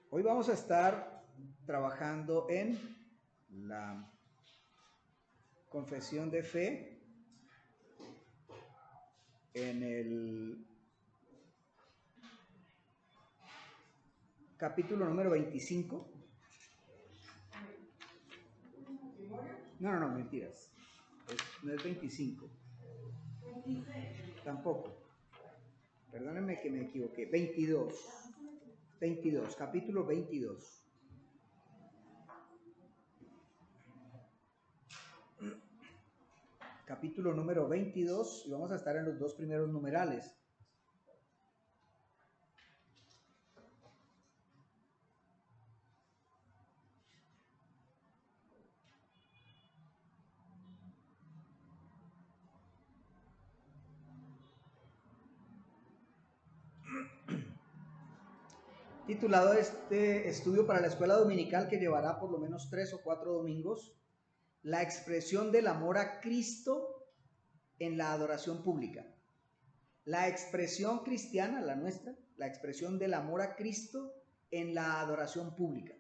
Hoy vamos a estar trabajando en la confesión de fe, en el capítulo número 25. No, mentiras. No es 25. Tampoco. Perdónenme que me equivoqué. 22, capítulo 22. Capítulo número 22 y vamos a estar en los dos primeros numerales. Titulado este estudio para la escuela dominical, que llevará por lo menos 3 o 4 domingos, la expresión del amor a Cristo en la adoración pública. La expresión cristiana, la nuestra, la expresión del amor a Cristo en la adoración pública.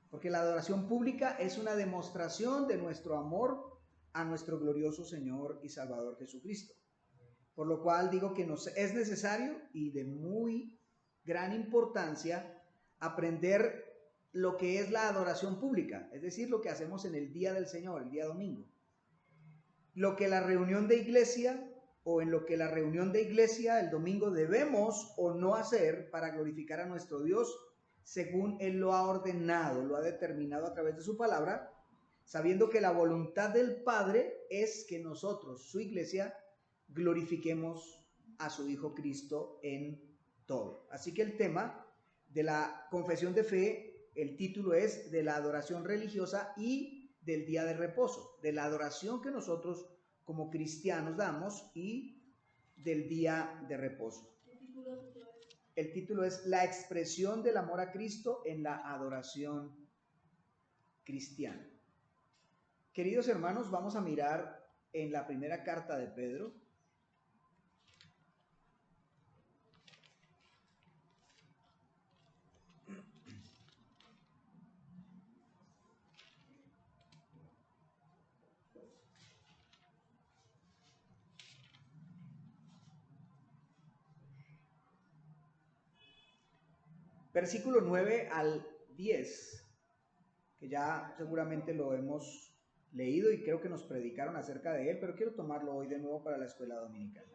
Porque la adoración pública es una demostración de nuestro amor a nuestro glorioso Señor y Salvador Jesucristo. Por lo cual digo que es necesario y de muy gran importancia aprender lo que es la adoración pública, es decir, lo que hacemos en el día del Señor, el día domingo. Lo que la reunión de iglesia o en lo que la reunión de iglesia el domingo debemos o no hacer para glorificar a nuestro Dios según Él lo ha ordenado, lo ha determinado a través de su palabra, sabiendo que la voluntad del Padre es que nosotros, su iglesia, glorifiquemos a su Hijo Cristo en todo. Así que el tema de la confesión de fe, el título es de la adoración religiosa y del día de reposo, de la adoración que nosotros como cristianos damos y del día de reposo. El título es la expresión del amor a Cristo en la adoración cristiana. Queridos hermanos, vamos a mirar en la primera carta de Pedro. Versículo 9 al 10, que ya seguramente lo hemos leído y creo que nos predicaron acerca de él, pero quiero tomarlo hoy de nuevo para la escuela dominical.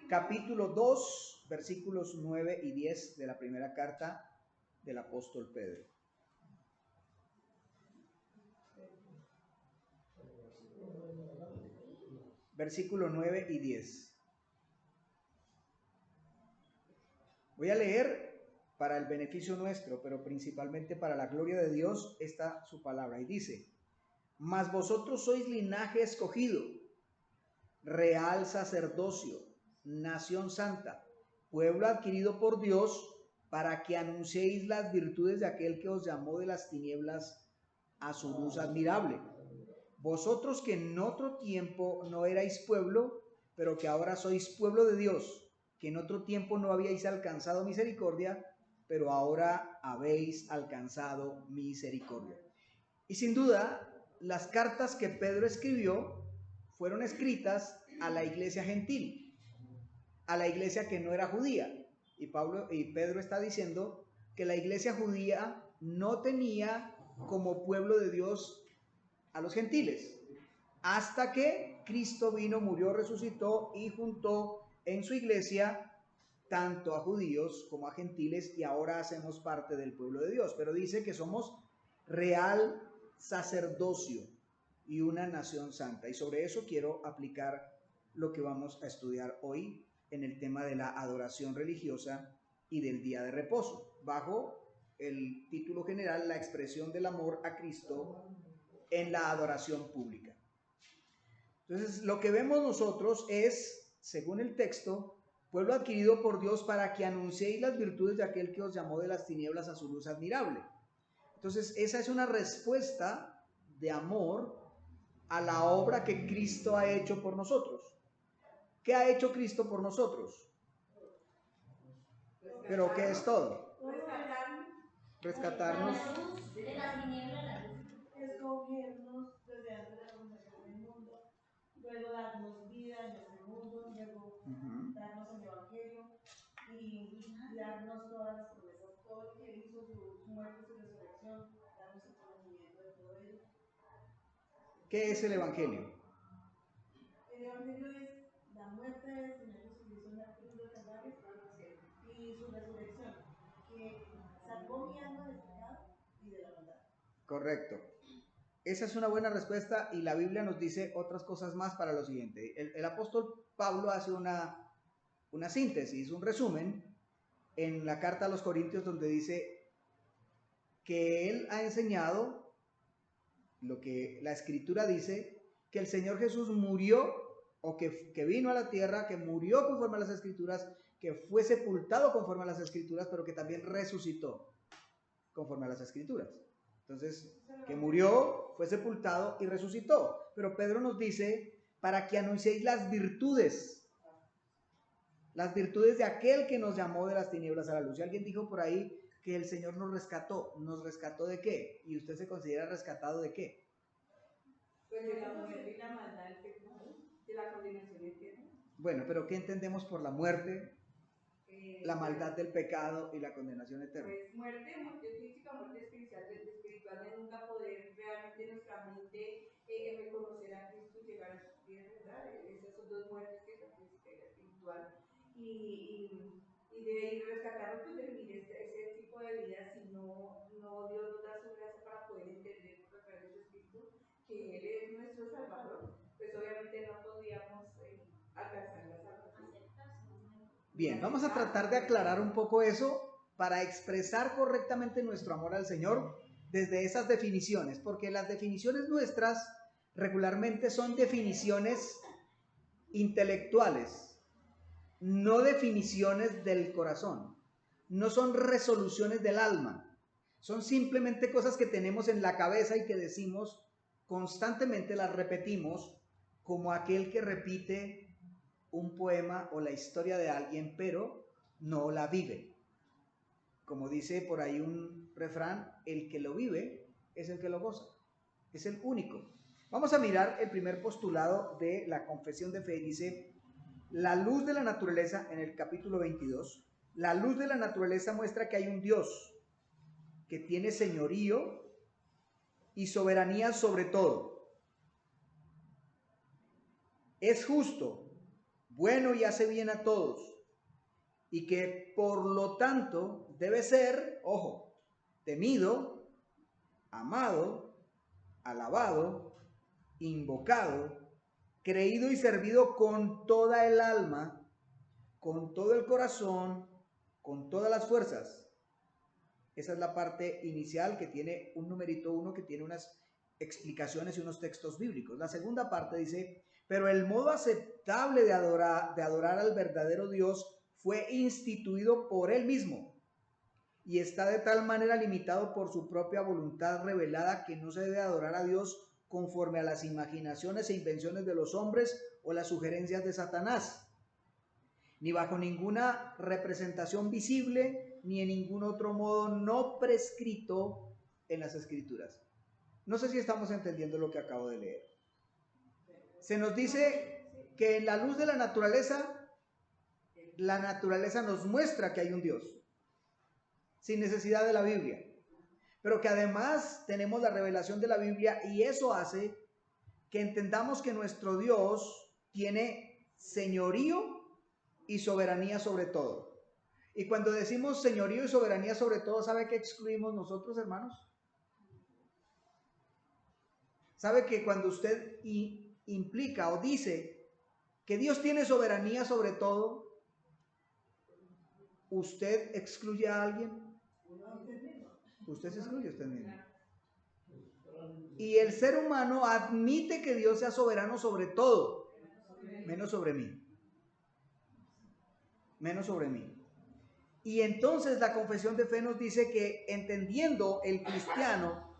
Capítulo 2, versículos 9 y 10 de la primera carta del apóstol Pedro. Versículo 9 y 10. Voy a leer para el beneficio nuestro, pero principalmente para la gloria de Dios, está su palabra. Y dice: mas vosotros sois linaje escogido, real sacerdocio, nación santa, pueblo adquirido por Dios, para que anunciéis las virtudes de aquel que os llamó de las tinieblas a su luz admirable. Vosotros que en otro tiempo no erais pueblo, pero que ahora sois pueblo de Dios, que en otro tiempo no habíais alcanzado misericordia, pero ahora habéis alcanzado misericordia. Y sin duda, las cartas que Pedro escribió fueron escritas a la iglesia gentil, a la iglesia que no era judía. Y Pedro está diciendo que la iglesia judía no tenía como pueblo de Dios a los gentiles, hasta que Cristo vino, murió, resucitó y juntó en su iglesia tanto a judíos como a gentiles, y ahora hacemos parte del pueblo de Dios. Pero dice que somos real sacerdocio y una nación santa, y sobre eso quiero aplicar lo que vamos a estudiar hoy en el tema de la adoración religiosa y del día de reposo, bajo el título general, la expresión del amor a Cristo en la adoración pública. Entonces, lo que vemos nosotros es, según el texto, pueblo adquirido por Dios para que anunciéis las virtudes de aquel que os llamó de las tinieblas a su luz admirable. Entonces, esa es una respuesta de amor a la obra que Cristo ha hecho por nosotros. ¿Qué ha hecho Cristo por nosotros? Pero ¿qué es todo? rescatarnos, de las tinieblas a la luz, escogernos desde antes de la fundación del mundo, luego darnos vida en este mundo, luego darnos el Evangelio y darnos todas las promesas, todo lo que hizo, su muerte, su resurrección, darnos el conocimiento de todo ello. ¿Qué es el Evangelio? El Evangelio es la muerte del Señor Jesucristo en la cruz del Calvario y su resurrección, que salvó mi alma del pecado y de la maldad. Correcto. Esa es una buena respuesta y la Biblia nos dice otras cosas más para lo siguiente. El apóstol Pablo hace una síntesis, un resumen en la carta a los Corintios donde dice que él ha enseñado lo que la Escritura dice, que el Señor Jesús murió o que vino a la tierra, que murió conforme a las Escrituras, que fue sepultado conforme a las Escrituras, pero que también resucitó conforme a las Escrituras. Entonces, que murió, fue sepultado y resucitó. Pero Pedro nos dice, para que anunciéis las virtudes de aquel que nos llamó de las tinieblas a la luz. Y alguien dijo por ahí que el Señor nos rescató ¿de qué? ¿Y usted se considera rescatado de qué? Pues de la muerte y la maldad del pecado, de la condenación eterna. Bueno, pero ¿qué entendemos por la muerte, la maldad del pecado y la condenación eterna? Pues muerte física, muerte espiritual de nunca poder realmente nuestra mente reconocer a Cristo y llegar a sus pies, ¿verdad? Esas son dos muertes, que es la física y la espiritual. Y de ahí rescatarnos pues, de vivir ese tipo de vida, si no Dios nos da su gracia para poder entender por a través de su Espíritu que Él es nuestro Salvador, pues obviamente no podríamos alcanzar la salvación. Bien, vamos a tratar de aclarar un poco eso para expresar correctamente nuestro amor al Señor desde esas definiciones, porque las definiciones nuestras regularmente son definiciones intelectuales, no definiciones del corazón, no son resoluciones del alma, son simplemente cosas que tenemos en la cabeza y que decimos constantemente, las repetimos como aquel que repite un poema o la historia de alguien, pero no la vive. Como dice por ahí un refrán, el que lo vive es el que lo goza, es el único. Vamos a mirar el primer postulado de la confesión de fe. Dice, la luz de la naturaleza, en el capítulo 22, la luz de la naturaleza muestra que hay un Dios que tiene señorío y soberanía sobre todo. Es justo, bueno y hace bien a todos, y que por lo tanto debe ser, ojo, temido, amado, alabado, invocado, creído y servido con toda el alma, con todo el corazón, con todas las fuerzas. Esa es la parte inicial que tiene un numerito 1 que tiene unas explicaciones y unos textos bíblicos. La segunda parte dice, pero el modo aceptable de adorar al verdadero Dios fue instituido por Él mismo y está de tal manera limitado por su propia voluntad revelada que no se debe adorar a Dios conforme a las imaginaciones e invenciones de los hombres o las sugerencias de Satanás, ni bajo ninguna representación visible, ni en ningún otro modo no prescrito en las Escrituras. No sé si estamos entendiendo lo que acabo de leer. Se nos dice que en la luz de la naturaleza nos muestra que hay un Dios, sin necesidad de la Biblia, pero que además tenemos la revelación de la Biblia y eso hace que entendamos que nuestro Dios tiene señorío y soberanía sobre todo. Y cuando decimos señorío y soberanía sobre todo, ¿sabe qué excluimos nosotros, hermanos? ¿Sabe que cuando usted implica o dice que Dios tiene soberanía sobre todo, usted excluye a alguien? Usted se excluye a usted mismo. Y el ser humano admite que Dios sea soberano sobre todo, menos sobre mí. Menos sobre mí. Y entonces la confesión de fe nos dice que entendiendo el cristiano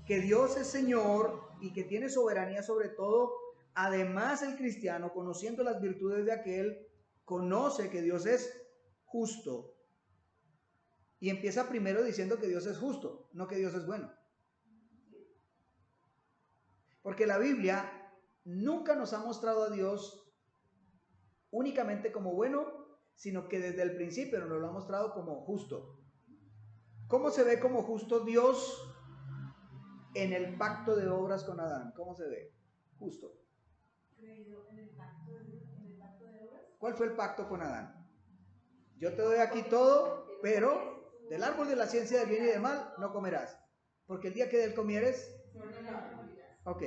que Dios es Señor y que tiene soberanía sobre todo, además el cristiano, conociendo las virtudes de aquel, conoce que Dios es justo, Y empieza primero diciendo que Dios es justo, no que Dios es bueno. Porque la Biblia nunca nos ha mostrado a Dios únicamente como bueno, sino que desde el principio nos lo ha mostrado como justo. ¿Cómo se ve como justo Dios en el pacto de obras con Adán? ¿Cómo se ve? Justo. ¿En el pacto de obras? ¿Cuál fue el pacto con Adán? Yo te doy aquí todo, pero del árbol de la ciencia del bien y del mal no comerás. Porque el día que de él comieres... Ok.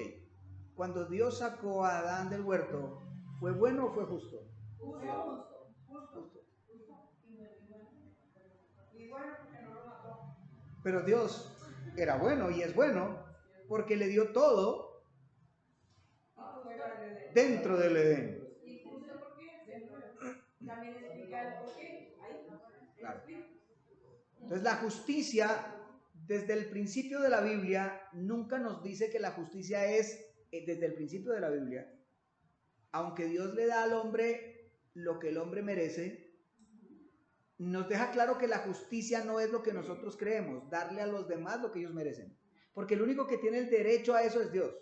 Cuando Dios sacó a Adán del huerto, ¿fue bueno o fue justo? Justo. Y bueno, porque no lo mató. Pero Dios era bueno y es bueno porque le dio todo dentro del Edén. ¿Y justo por qué? También explica el por qué. Ahí. Claro. Entonces la justicia, desde el principio de la Biblia, nunca nos dice que la justicia es, desde el principio de la Biblia, aunque Dios le da al hombre lo que el hombre merece, nos deja claro que la justicia no es lo que nosotros creemos, darle a los demás lo que ellos merecen. Porque el único que tiene el derecho a eso es Dios.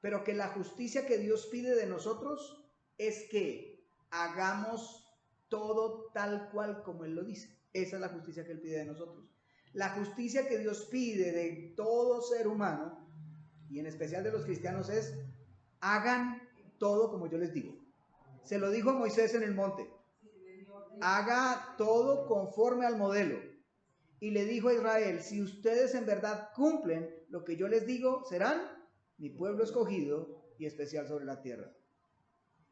Pero que la justicia que Dios pide de nosotros es que hagamos todo tal cual como Él lo dice. Esa es la justicia que Él pide de nosotros. La justicia que Dios pide de todo ser humano, y en especial de los cristianos, es hagan todo como yo les digo. Se lo dijo Moisés en el monte. Haga todo conforme al modelo. Y le dijo a Israel, si ustedes en verdad cumplen lo que yo les digo, serán mi pueblo escogido y especial sobre la tierra.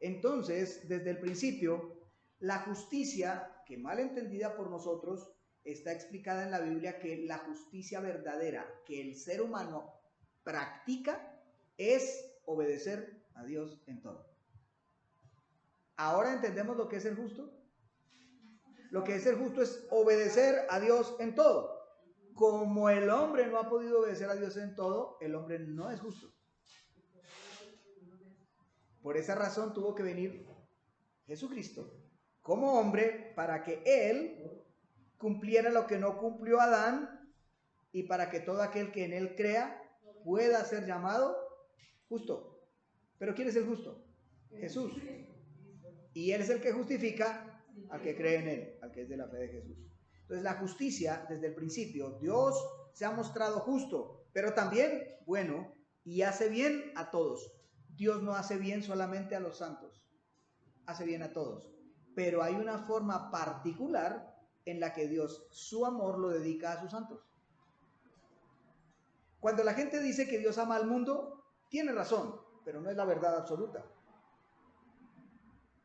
Entonces, desde el principio, la justicia, que mal entendida por nosotros, está explicada en la Biblia que la justicia verdadera que el ser humano practica es obedecer a Dios en todo. ¿Ahora entendemos lo que es ser justo? Lo que es ser justo es obedecer a Dios en todo. Como el hombre no ha podido obedecer a Dios en todo, el hombre no es justo. Por esa razón tuvo que venir Jesucristo como hombre para que Él cumpliera lo que no cumplió Adán y para que todo aquel que en Él crea pueda ser llamado justo. ¿Pero quién es el justo? Jesús. Y Él es el que justifica al que cree en Él, al que es de la fe de Jesús. Entonces la justicia, desde el principio, Dios se ha mostrado justo, pero también bueno y hace bien a todos. Dios no hace bien solamente a los santos, hace bien a todos. Pero hay una forma particular en la que Dios su amor lo dedica a sus santos. Cuando la gente dice que Dios ama al mundo, tiene razón, pero no es la verdad absoluta.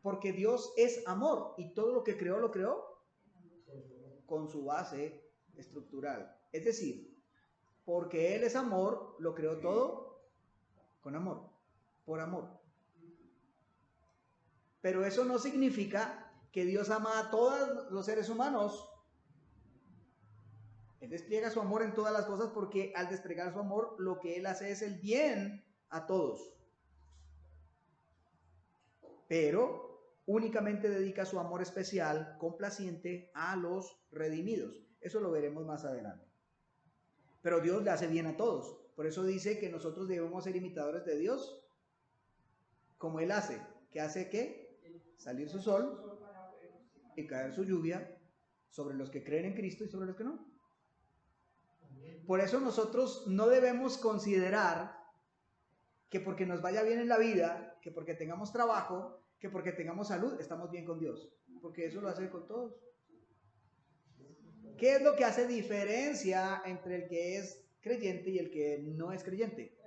Porque Dios es amor y todo lo que creó, lo creó con su base estructural. Es decir, porque Él es amor, lo creó todo con amor, por amor. Pero eso no significa que Dios ama a todos los seres humanos. Él despliega su amor en todas las cosas porque al desplegar su amor, lo que Él hace es el bien a todos. Pero únicamente dedica su amor especial, complaciente, a los redimidos. Eso lo veremos más adelante. Pero Dios le hace bien a todos. Por eso dice que nosotros debemos ser imitadores de Dios, como Él hace. ¿Qué hace qué? Salir su sol y caer su lluvia sobre los que creen en Cristo y sobre los que no. Por eso nosotros no debemos considerar que porque nos vaya bien en la vida, que porque tengamos trabajo, que porque tengamos salud, estamos bien con Dios. Porque eso lo hace con todos. ¿Qué es lo que hace diferencia entre el que es creyente y el que no es creyente?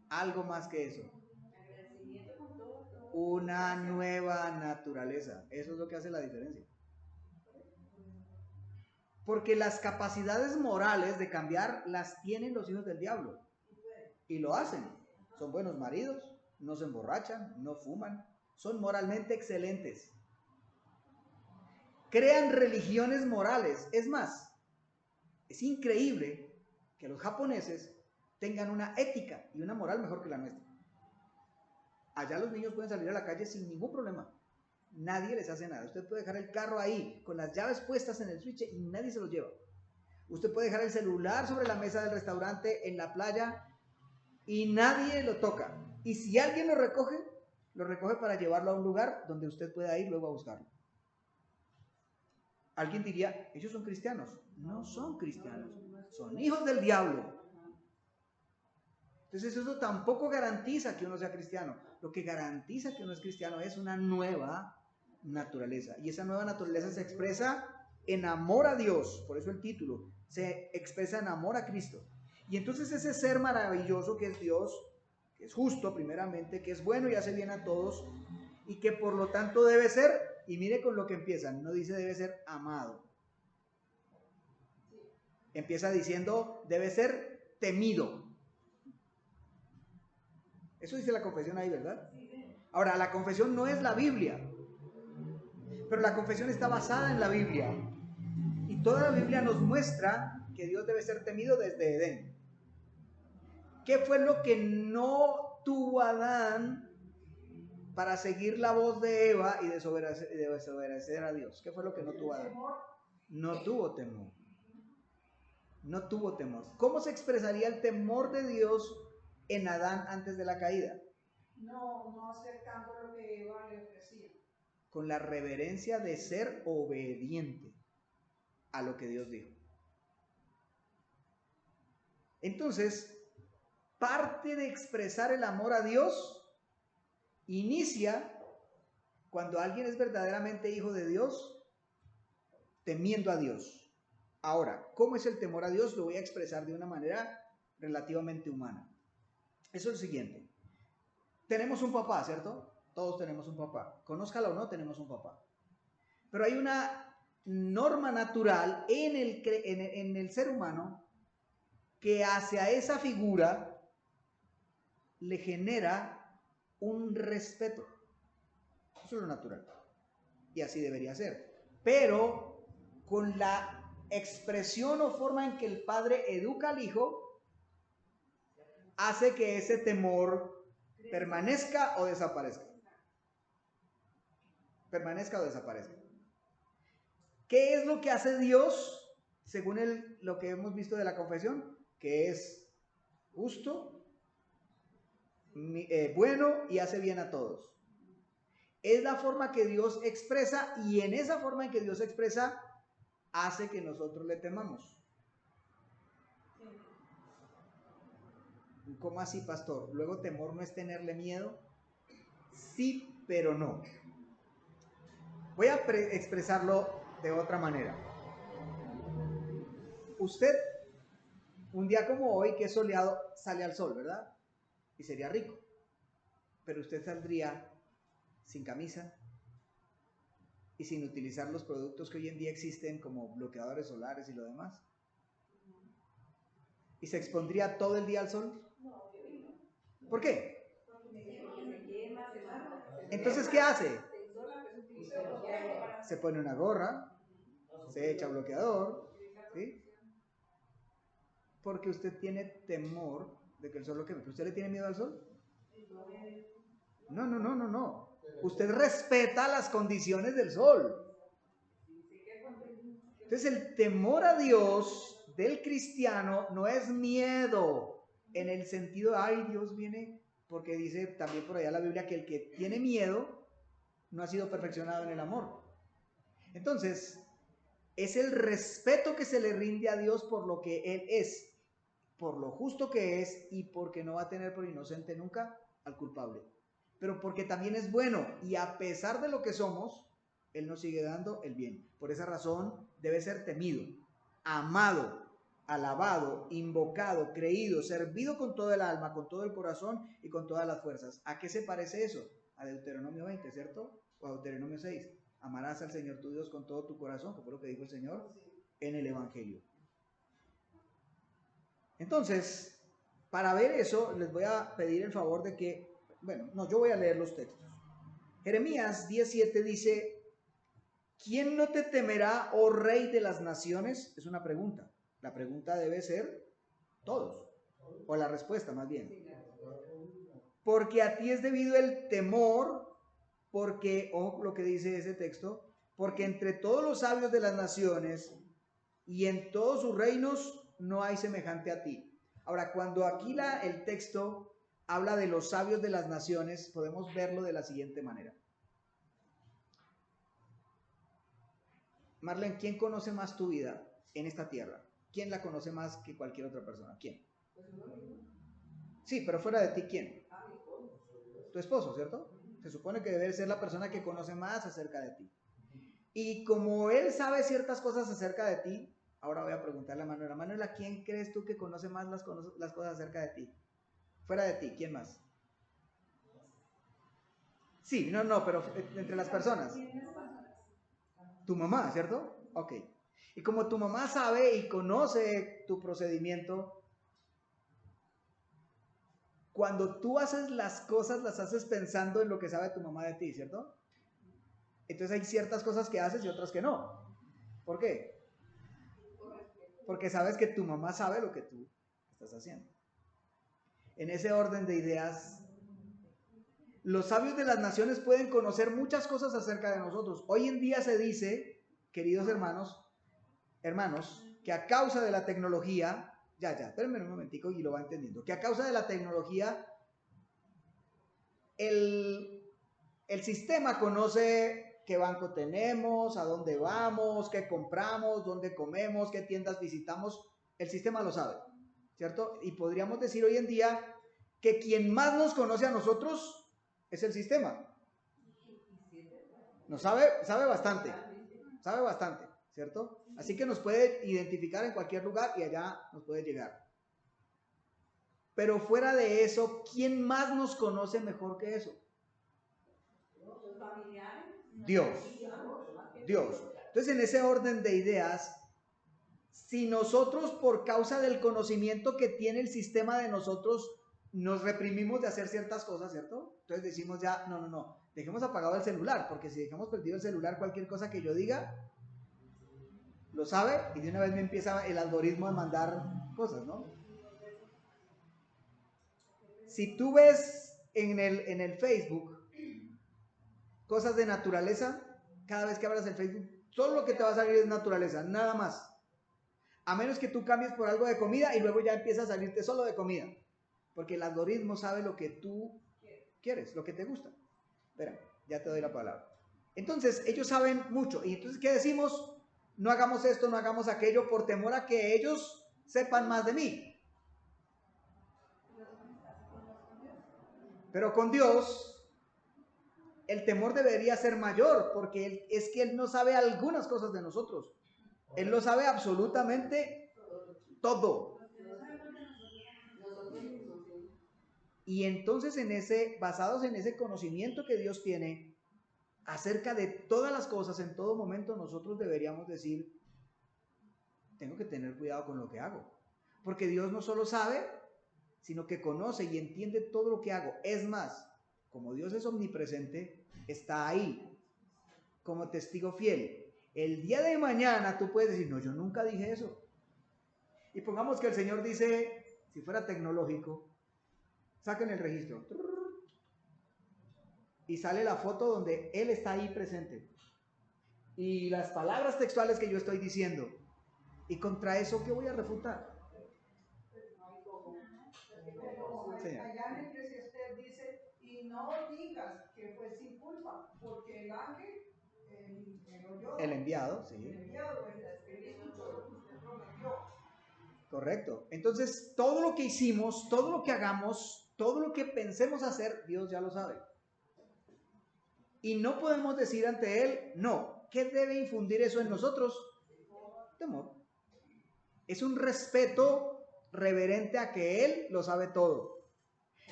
Algo más que eso. Una nueva naturaleza. Eso es lo que hace la diferencia. Porque las capacidades morales de cambiar las tienen los hijos del diablo. Y lo hacen. Son buenos maridos, no se emborrachan, no fuman, son moralmente excelentes. Crean religiones morales. Es más, es increíble que los japoneses tengan una ética y una moral mejor que la nuestra. Allá los niños pueden salir a la calle sin ningún problema. nadie les hace nada. Usted puede dejar el carro ahí, con las llaves puestas en el switch y nadie se los lleva. Usted puede dejar el celular sobre la mesa del restaurante en la playa y nadie lo toca. Y si alguien lo recoge para llevarlo a un lugar donde usted pueda ir luego a buscarlo. Alguien diría, ellos son cristianos. No son cristianos, son hijos del diablo. Entonces eso tampoco garantiza que uno sea cristiano. Lo que garantiza que uno es cristiano es una nueva naturaleza. Y esa nueva naturaleza se expresa en amor a Dios. Por eso el título. Se expresa en amor a Cristo. Y entonces ese ser maravilloso que es Dios, que es justo primeramente, que es bueno y hace bien a todos, y que por lo tanto debe ser, y mire con lo que empieza, no dice debe ser amado. Empieza diciendo debe ser temido. Eso dice la confesión ahí, ¿verdad? Ahora, la confesión no es la Biblia, pero la confesión está basada en la Biblia. Y toda la Biblia nos muestra que Dios debe ser temido desde Edén. ¿Qué fue lo que no tuvo Adán para seguir la voz de Eva y desobedecer a Dios? ¿Qué fue lo que no tuvo Adán? No tuvo temor. No tuvo temor. ¿Cómo se expresaría el temor de Dios en Adán antes de la caída? No aceptando lo que Eva le ofrecía. Con la reverencia de ser obediente a lo que Dios dijo. Entonces, parte de expresar el amor a Dios inicia cuando alguien es verdaderamente hijo de Dios, temiendo a Dios. Ahora, ¿cómo es el temor a Dios? Lo voy a expresar de una manera relativamente humana. Eso es lo siguiente. Tenemos un papá, ¿cierto? Todos tenemos un papá. Conózcalo o no, tenemos un papá. Pero hay una norma natural en el ser humano que hacia esa figura le genera un respeto. Eso es lo natural. Y así debería ser. Pero con la expresión o forma en que el padre educa al hijo, hace que ese temor permanezca o desaparezca. Permanezca o desaparezca. ¿Qué es lo que hace Dios, según lo que hemos visto de la confesión? Que es justo, bueno y hace bien a todos. Es la forma que Dios expresa, y en esa forma en que Dios expresa hace que nosotros le temamos. ¿Cómo así, pastor? Luego temor no es tenerle miedo. Sí, pero no. Voy a expresarlo de otra manera. Usted, un día como hoy, que es soleado, sale al sol, ¿verdad? Y sería rico. Pero usted saldría sin camisa y sin utilizar los productos que hoy en día existen como bloqueadores solares y lo demás. ¿Y se expondría todo el día al sol? ¿Por qué? Entonces, ¿qué hace? Se pone una gorra, se echa bloqueador, ¿sí? Porque usted tiene temor de que el sol lo queme. ¿Usted le tiene miedo al sol? No. Usted respeta las condiciones del sol. Entonces, el temor a Dios del cristiano no es miedo en el sentido de, ay, Dios viene, porque dice también por allá la Biblia que el que tiene miedo no ha sido perfeccionado en el amor. Entonces, es el respeto que se le rinde a Dios por lo que Él es, por lo justo que es, y porque no va a tener por inocente nunca al culpable. Pero porque también es bueno, y a pesar de lo que somos, Él nos sigue dando el bien. Por esa razón debe ser temido, amado, alabado, invocado, creído, servido con todo el alma, con todo el corazón y con todas las fuerzas. ¿A qué se parece eso? A Deuteronomio 20, ¿cierto? O a Deuteronomio 6. Amarás al Señor tu Dios con todo tu corazón, que fue lo que dijo el Señor en el Evangelio. Entonces, para ver eso, les voy a pedir el favor de que, yo voy a leer los textos. Jeremías 10:7 dice, ¿quién no te temerá, oh Rey de las naciones? Es una pregunta. La pregunta debe ser todos, o la respuesta más bien. Porque a ti es debido el temor porque, ojo lo que dice ese texto, porque entre todos los sabios de las naciones y en todos sus reinos no hay semejante a ti. Ahora, cuando aquí el texto habla de los sabios de las naciones, podemos verlo de la siguiente manera. Marlene, ¿quién conoce más tu vida en esta tierra? ¿Quién la conoce más que cualquier otra persona? ¿Quién? Sí, pero fuera de ti, ¿quién? Tu esposo, ¿cierto? Se supone que debe ser la persona que conoce más acerca de ti. Y como él sabe ciertas cosas acerca de ti, ahora voy a preguntarle a Manuela. Manuela, ¿quién crees tú que conoce más las cosas acerca de ti? Fuera de ti, ¿quién más? Sí, no, pero entre las personas. Tu mamá, ¿cierto? Ok. Y como tu mamá sabe y conoce tu procedimiento, cuando tú haces las cosas, las haces pensando en lo que sabe tu mamá de ti, ¿cierto? Entonces hay ciertas cosas que haces y otras que no. ¿Por qué? Porque sabes que tu mamá sabe lo que tú estás haciendo. En ese orden de ideas, los sabios de las naciones pueden conocer muchas cosas acerca de nosotros. Hoy en día se dice, queridos hermanos, que a causa de la tecnología, espérenme un momentico y lo va entendiendo, que a causa de la tecnología, el sistema conoce qué banco tenemos, a dónde vamos, qué compramos, dónde comemos, qué tiendas visitamos. El sistema lo sabe, ¿cierto? Y podríamos decir hoy en día que quien más nos conoce a nosotros es el sistema. Nos sabe bastante, ¿cierto? Así que nos puede identificar en cualquier lugar y allá nos puede llegar. Pero fuera de eso, ¿quién más nos conoce mejor que eso? Dios. Entonces, en ese orden de ideas, si nosotros por causa del conocimiento que tiene el sistema de nosotros nos reprimimos de hacer ciertas cosas, ¿cierto? Entonces decimos ya, no, dejemos apagado el celular, porque si dejamos perdido el celular, cualquier cosa que yo diga, lo sabe y de una vez me empieza el algoritmo a mandar cosas, ¿no? Si tú ves en el Facebook cosas de naturaleza, cada vez que abras el Facebook, solo lo que te va a salir es naturaleza, nada más. A menos que tú cambies por algo de comida y luego ya empieza a salirte solo de comida. Porque el algoritmo sabe lo que tú quieres, lo que te gusta. Espera, ya te doy la palabra. Entonces, ellos saben mucho. Y entonces, ¿qué decimos? No hagamos esto, no hagamos aquello, por temor a que ellos sepan más de mí. Pero con Dios, el temor debería ser mayor, porque es que Él no sabe algunas cosas de nosotros. Él lo sabe absolutamente todo. Y entonces basados en ese conocimiento que Dios tiene acerca de todas las cosas en todo momento, nosotros deberíamos decir, tengo que tener cuidado con lo que hago. Porque Dios no solo sabe, sino que conoce y entiende todo lo que hago. Es más, como Dios es omnipresente, está ahí como testigo fiel. El día de mañana tú puedes decir, no, yo nunca dije eso. Y pongamos que el Señor dice, si fuera tecnológico, saquen el registro y sale la foto donde Él está ahí presente y las palabras textuales que yo estoy diciendo, y contra eso, ¿qué voy a refutar? Allá en Eclesiastés dice, y no digas que fue sin culpa, porque el ángel, el enviado, sí. El enviado, el espíritu, todo lo que usted prometió. Correcto. Entonces, todo lo que hicimos, todo lo que hagamos, todo lo que pensemos hacer, Dios ya lo sabe. Y no podemos decir ante Él, no. ¿Qué debe infundir eso en nosotros? Temor. Es un respeto reverente a que Él lo sabe todo.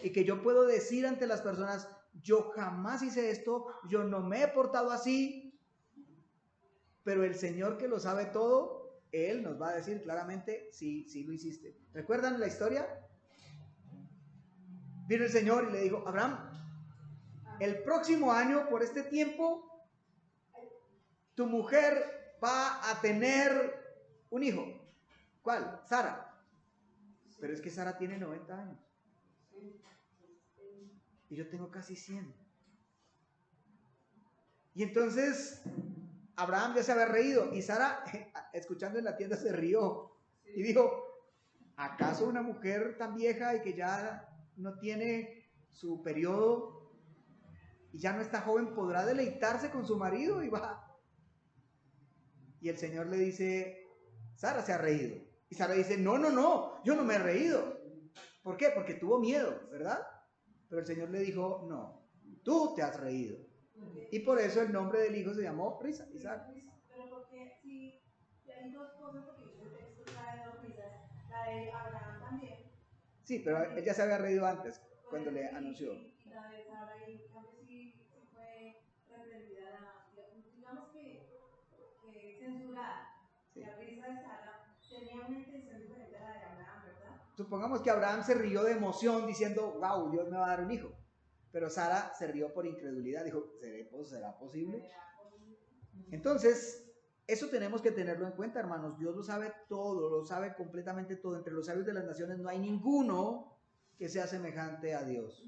Y que yo puedo decir ante las personas, yo jamás hice esto, yo no me he portado así, pero el Señor que lo sabe todo, Él nos va a decir claramente, sí lo hiciste. ¿Recuerdan la historia? Vino el Señor y le dijo, Abraham, el próximo año, por este tiempo, tu mujer va a tener un hijo. ¿Cuál? Sara. Pero es que Sara tiene 90 años. Y yo tengo casi 100. Y entonces Abraham ya se había reído y Sara, escuchando en la tienda, se rió y dijo, ¿acaso una mujer tan vieja y que ya no tiene su periodo y ya no está joven podrá deleitarse con su marido? Y va. Y el Señor le dice, Sara se ha reído. Y Sara dice, no, yo no me he reído. ¿Por qué? Porque tuvo miedo, ¿verdad? Pero el Señor le dijo, no, tú te has reído. Y por eso el nombre del hijo se llamó Risa, Isaac. Pero porque sí, hay dos cosas, porque dice el texto trae dos risas, la de Abraham también. Sí, pero él ya se había reído antes, cuando le anunció. Y la de Sara, y creo que sí fue reprendida, digamos que censurada. Sí. La risa de Sara tenía una intención diferente a la de Abraham, ¿verdad? Supongamos que Abraham se rió de emoción diciendo, wow, Dios me va a dar un hijo. Pero Sara se rió por incredulidad, dijo, ¿será posible? Entonces, eso tenemos que tenerlo en cuenta, hermanos. Dios lo sabe todo, lo sabe completamente todo. Entre los sabios de las naciones no hay ninguno que sea semejante a Dios.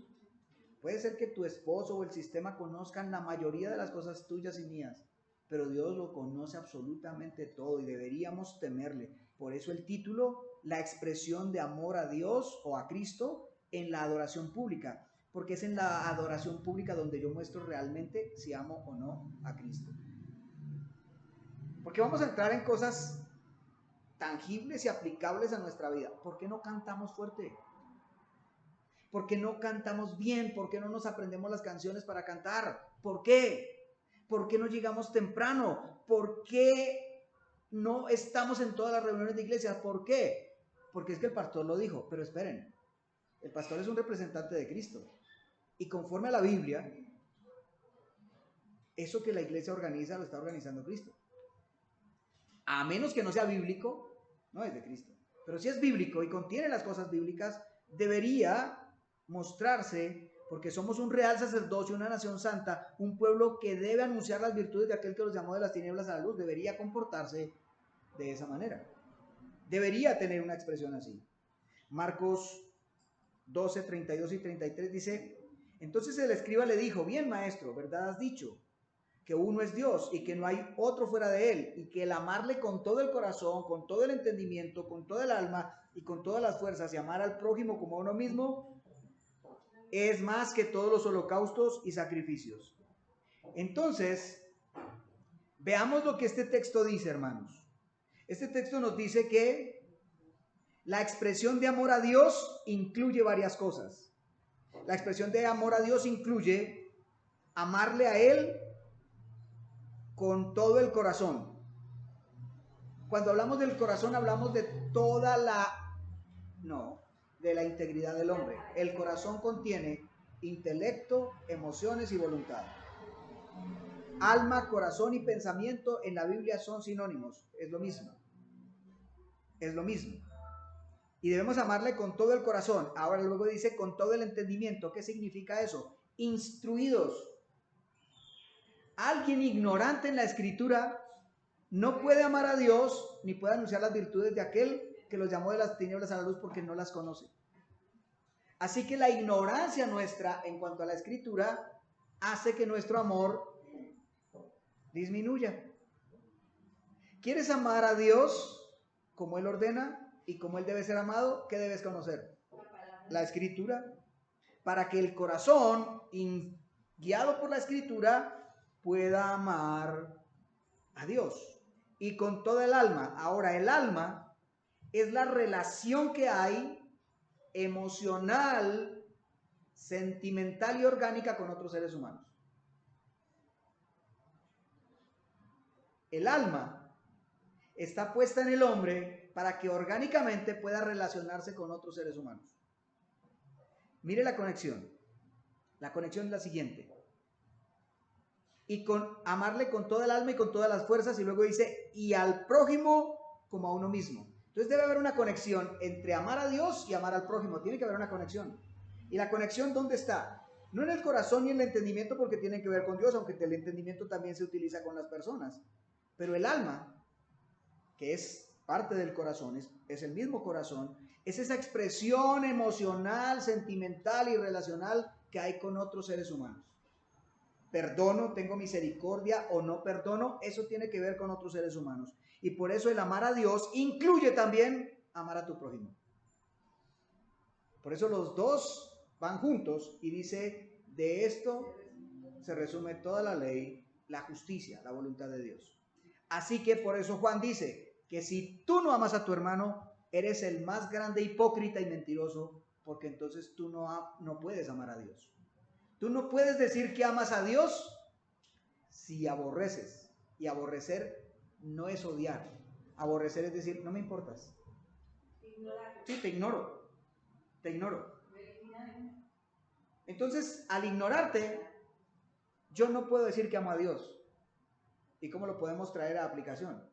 Puede ser que tu esposo o el sistema conozcan la mayoría de las cosas tuyas y mías, pero Dios lo conoce absolutamente todo y deberíamos temerle. Por eso el título, la expresión de amor a Dios o a Cristo en la adoración pública, porque es en la adoración pública donde yo muestro realmente si amo o no a Cristo. Porque vamos a entrar en cosas tangibles y aplicables a nuestra vida. ¿Por qué no cantamos fuerte? ¿Por qué no cantamos bien? ¿Por qué no nos aprendemos las canciones para cantar? ¿Por qué? ¿Por qué no llegamos temprano? ¿Por qué no estamos en todas las reuniones de iglesia? ¿Por qué? Porque es que el pastor lo dijo, pero esperen, el pastor es un representante de Cristo. Y conforme a la Biblia, eso que la iglesia organiza lo está organizando Cristo. A menos que no sea bíblico, no es de Cristo. Pero si es bíblico y contiene las cosas bíblicas, debería mostrarse, porque somos un real sacerdocio, una nación santa, un pueblo que debe anunciar las virtudes de aquel que los llamó de las tinieblas a la luz, debería comportarse de esa manera. Debería tener una expresión así. Marcos 12, 32 y 33 dice, entonces el escriba le dijo, bien maestro, ¿verdad has dicho? Que uno es Dios y que no hay otro fuera de él, y que el amarle con todo el corazón, con todo el entendimiento, con toda el alma y con todas las fuerzas y amar al prójimo como a uno mismo es más que todos los holocaustos y sacrificios. Entonces, veamos lo que este texto dice, hermanos. Este texto nos dice que la expresión de amor a Dios incluye varias cosas. La expresión de amor a Dios incluye amarle a Él con todo el corazón. Cuando hablamos del corazón hablamos de toda la... No, de la integridad del hombre. El corazón contiene intelecto, emociones y voluntad. Alma, corazón y pensamiento en la Biblia son sinónimos. Es lo mismo. Es lo mismo. Y debemos amarle con todo el corazón. Ahora luego dice con todo el entendimiento. ¿Qué significa eso? Instruidos. Alguien ignorante en la escritura no puede amar a Dios ni puede anunciar las virtudes de aquel que los llamó de las tinieblas a la luz porque no las conoce. Así que la ignorancia nuestra en cuanto a la escritura hace que nuestro amor disminuya. ¿Quieres amar a Dios como Él ordena y como Él debe ser amado? ¿Qué debes conocer? La escritura. Para que el corazón, guiado por la escritura, pueda amar a Dios. Y con toda el alma. Ahora, el alma es la relación que hay emocional, sentimental y orgánica con otros seres humanos. El alma está puesta en el hombre para que orgánicamente pueda relacionarse con otros seres humanos. Mire la conexión. La conexión es la siguiente. Y con amarle con toda el alma y con todas las fuerzas, y luego dice, y al prójimo como a uno mismo. Entonces debe haber una conexión entre amar a Dios y amar al prójimo. Tiene que haber una conexión. ¿Y la conexión dónde está? No en el corazón ni en el entendimiento, porque tienen que ver con Dios, aunque el entendimiento también se utiliza con las personas. Pero el alma, que es parte del corazón, es el mismo corazón, es esa expresión emocional, sentimental y relacional que hay con otros seres humanos. perdono, tengo misericordia o no perdono, eso tiene que ver con otros seres humanos. Y por eso el amar a Dios incluye también amar a tu prójimo. Por eso los dos van juntos y dice, de esto se resume toda la ley, la justicia, la voluntad de Dios. Así que por eso Juan dice que si tú no amas a tu hermano, eres el más grande hipócrita y mentiroso, porque entonces tú no puedes amar a Dios. Tú no puedes decir que amas a Dios si aborreces. Y aborrecer no es odiar. Aborrecer es decir, no me importas. Sí, te ignoro. Te ignoro. Entonces, al ignorarte, yo no puedo decir que amo a Dios. ¿Y cómo lo podemos traer a aplicación?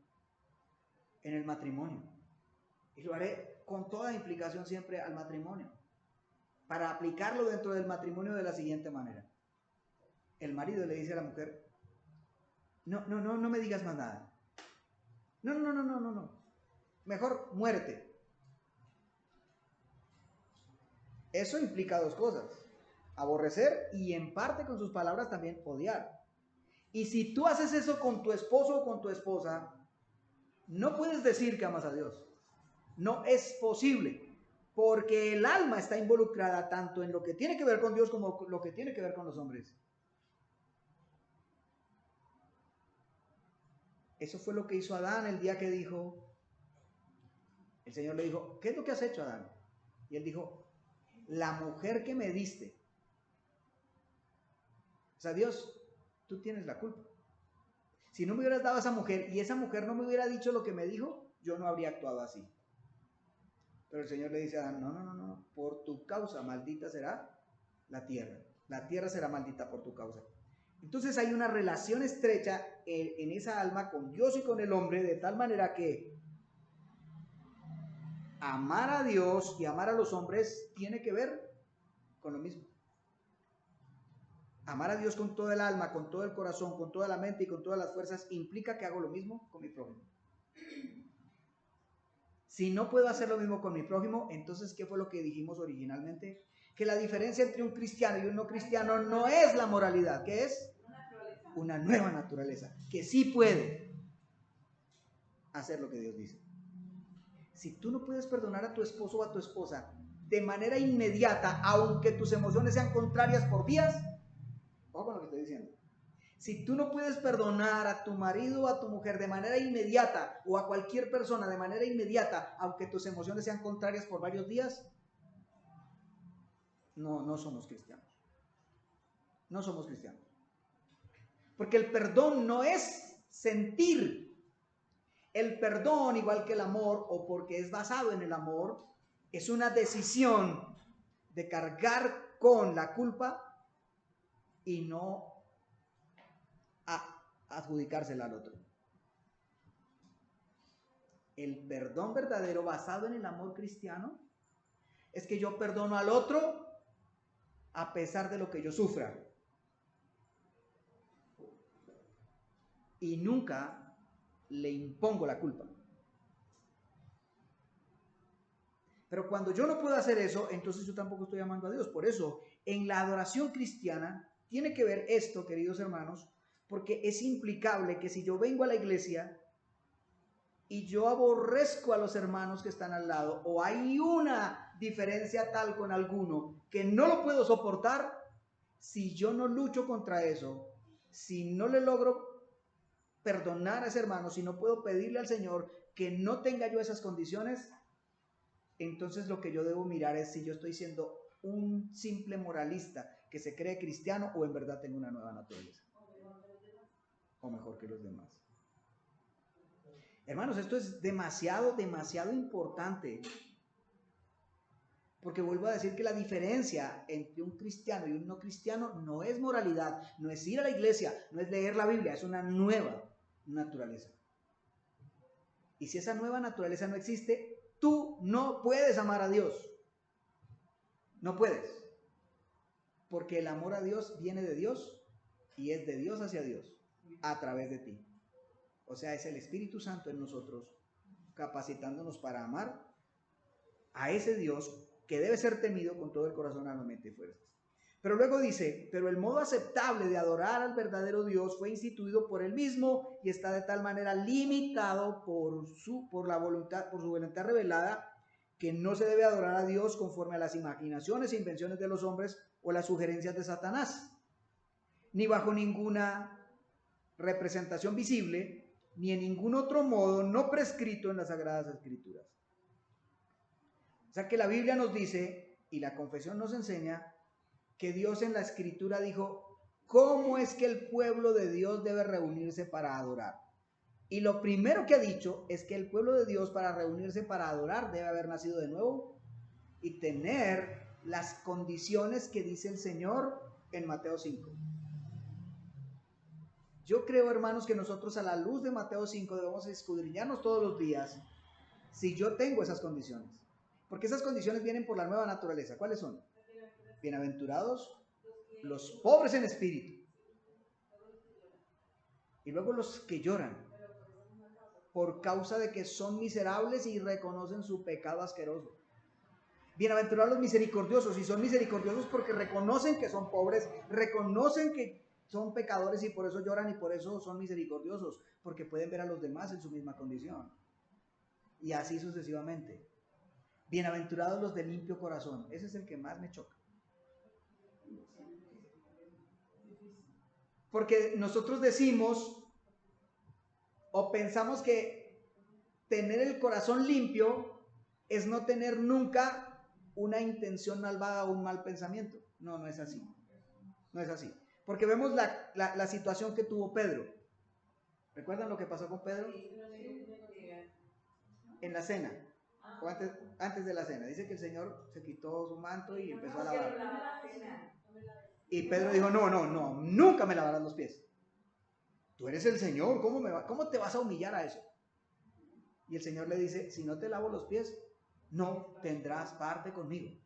En el matrimonio. Y lo haré con toda implicación siempre al matrimonio. Para aplicarlo dentro del matrimonio de la siguiente manera. El marido le dice a la mujer, no me digas más nada. No. Mejor muérete. Eso implica dos cosas. Aborrecer y en parte con sus palabras también odiar. Y si tú haces eso con tu esposo o con tu esposa, no puedes decir que amas a Dios. No es posible. Porque el alma está involucrada tanto en lo que tiene que ver con Dios como lo que tiene que ver con los hombres. Eso fue lo que hizo Adán el día que dijo, el Señor le dijo, ¿qué es lo que has hecho, Adán? Y él dijo, la mujer que me diste. O sea, Dios, tú tienes la culpa. Si no me hubieras dado a esa mujer y esa mujer no me hubiera dicho lo que me dijo, yo no habría actuado así. Pero el Señor le dice a Adán, no, por tu causa maldita será la tierra será maldita por tu causa. Entonces hay una relación estrecha en esa alma con Dios y con el hombre, de tal manera que amar a Dios y amar a los hombres tiene que ver con lo mismo. Amar a Dios con toda el alma, con todo el corazón, con toda la mente y con todas las fuerzas implica que hago lo mismo con mi prójimo. Si no puedo hacer lo mismo con mi prójimo, entonces, ¿qué fue lo que dijimos originalmente? Que la diferencia entre un cristiano y un no cristiano no es la moralidad, ¿qué es? Una nueva naturaleza, que sí puede hacer lo que Dios dice. Si tú no puedes perdonar a tu esposo o a tu esposa de manera inmediata, aunque tus emociones sean contrarias por días, ojo con lo que estoy diciendo. Si tú no puedes perdonar a tu marido o a tu mujer de manera inmediata o a cualquier persona de manera inmediata, aunque tus emociones sean contrarias por varios días, no somos cristianos. No somos cristianos. Porque el perdón no es sentir. El perdón, igual que el amor, o porque es basado en el amor, es una decisión de cargar con la culpa y no adjudicársela al otro. El perdón verdadero basado en el amor cristiano es que yo perdono al otro a pesar de lo que yo sufra. Y nunca le impongo la culpa. Pero cuando yo no puedo hacer eso, entonces yo tampoco estoy amando a Dios. Por eso, en la adoración cristiana tiene que ver esto, queridos hermanos, porque es implicable que si yo vengo a la iglesia y yo aborrezco a los hermanos que están al lado, o hay una diferencia tal con alguno que no lo puedo soportar, si yo no lucho contra eso, si no le logro perdonar a ese hermano, si no puedo pedirle al Señor que no tenga yo esas condiciones, entonces lo que yo debo mirar es si yo estoy siendo un simple moralista que se cree cristiano o en verdad tengo una nueva naturaleza. O mejor que los demás. Hermanos, esto es demasiado importante. Porque vuelvo a decir que la diferencia entre un cristiano y un no cristiano no es moralidad, no es ir a la iglesia, no es leer la Biblia, es una nueva naturaleza. Y si esa nueva naturaleza no existe, tú no puedes amar a Dios. No puedes. Porque el amor a Dios viene de Dios y es de Dios hacia Dios a través de ti. O sea, es el Espíritu Santo en nosotros capacitándonos para amar a ese Dios que debe ser temido con todo el corazón, alma, mente y fuerzas. Pero luego dice, pero el modo aceptable de adorar al verdadero Dios fue instituido por él mismo y está de tal manera limitado por su voluntad revelada, que no se debe adorar a Dios conforme a las imaginaciones e invenciones de los hombres o las sugerencias de Satanás, ni bajo ninguna representación visible, ni en ningún otro modo no prescrito en las Sagradas Escrituras. O sea que la Biblia nos dice, y la confesión nos enseña, que Dios en la Escritura dijo cómo es que el pueblo de Dios debe reunirse para adorar. Y lo primero que ha dicho es que el pueblo de Dios, para reunirse para adorar, debe haber nacido de nuevo y tener las condiciones que dice el Señor en Mateo 5. Yo creo, hermanos, que nosotros a la luz de Mateo 5 debemos escudriñarnos todos los días si yo tengo esas condiciones. Porque esas condiciones vienen por la nueva naturaleza. ¿Cuáles son? Bienaventurados los pobres en espíritu. Y luego los que lloran por causa de que son miserables y reconocen su pecado asqueroso. Bienaventurados los misericordiosos, y son misericordiosos porque reconocen que son pobres, reconocen que son pecadores y por eso lloran y por eso son misericordiosos, porque pueden ver a los demás en su misma condición. Y así sucesivamente. Bienaventurados los de limpio corazón. Ese es el que más me choca. Porque nosotros decimos o pensamos que tener el corazón limpio es no tener nunca una intención malvada o un mal pensamiento. No, no es así. No es así. Porque vemos la situación que tuvo Pedro. ¿Recuerdan lo que pasó con Pedro? En la cena. O antes de la cena. Dice que el Señor se quitó su manto y empezó a lavar. Y Pedro dijo, no, nunca me lavarás los pies. Tú eres el Señor, ¿cómo te vas a humillar a eso? Y el Señor le dice, si no te lavo los pies, no tendrás parte conmigo.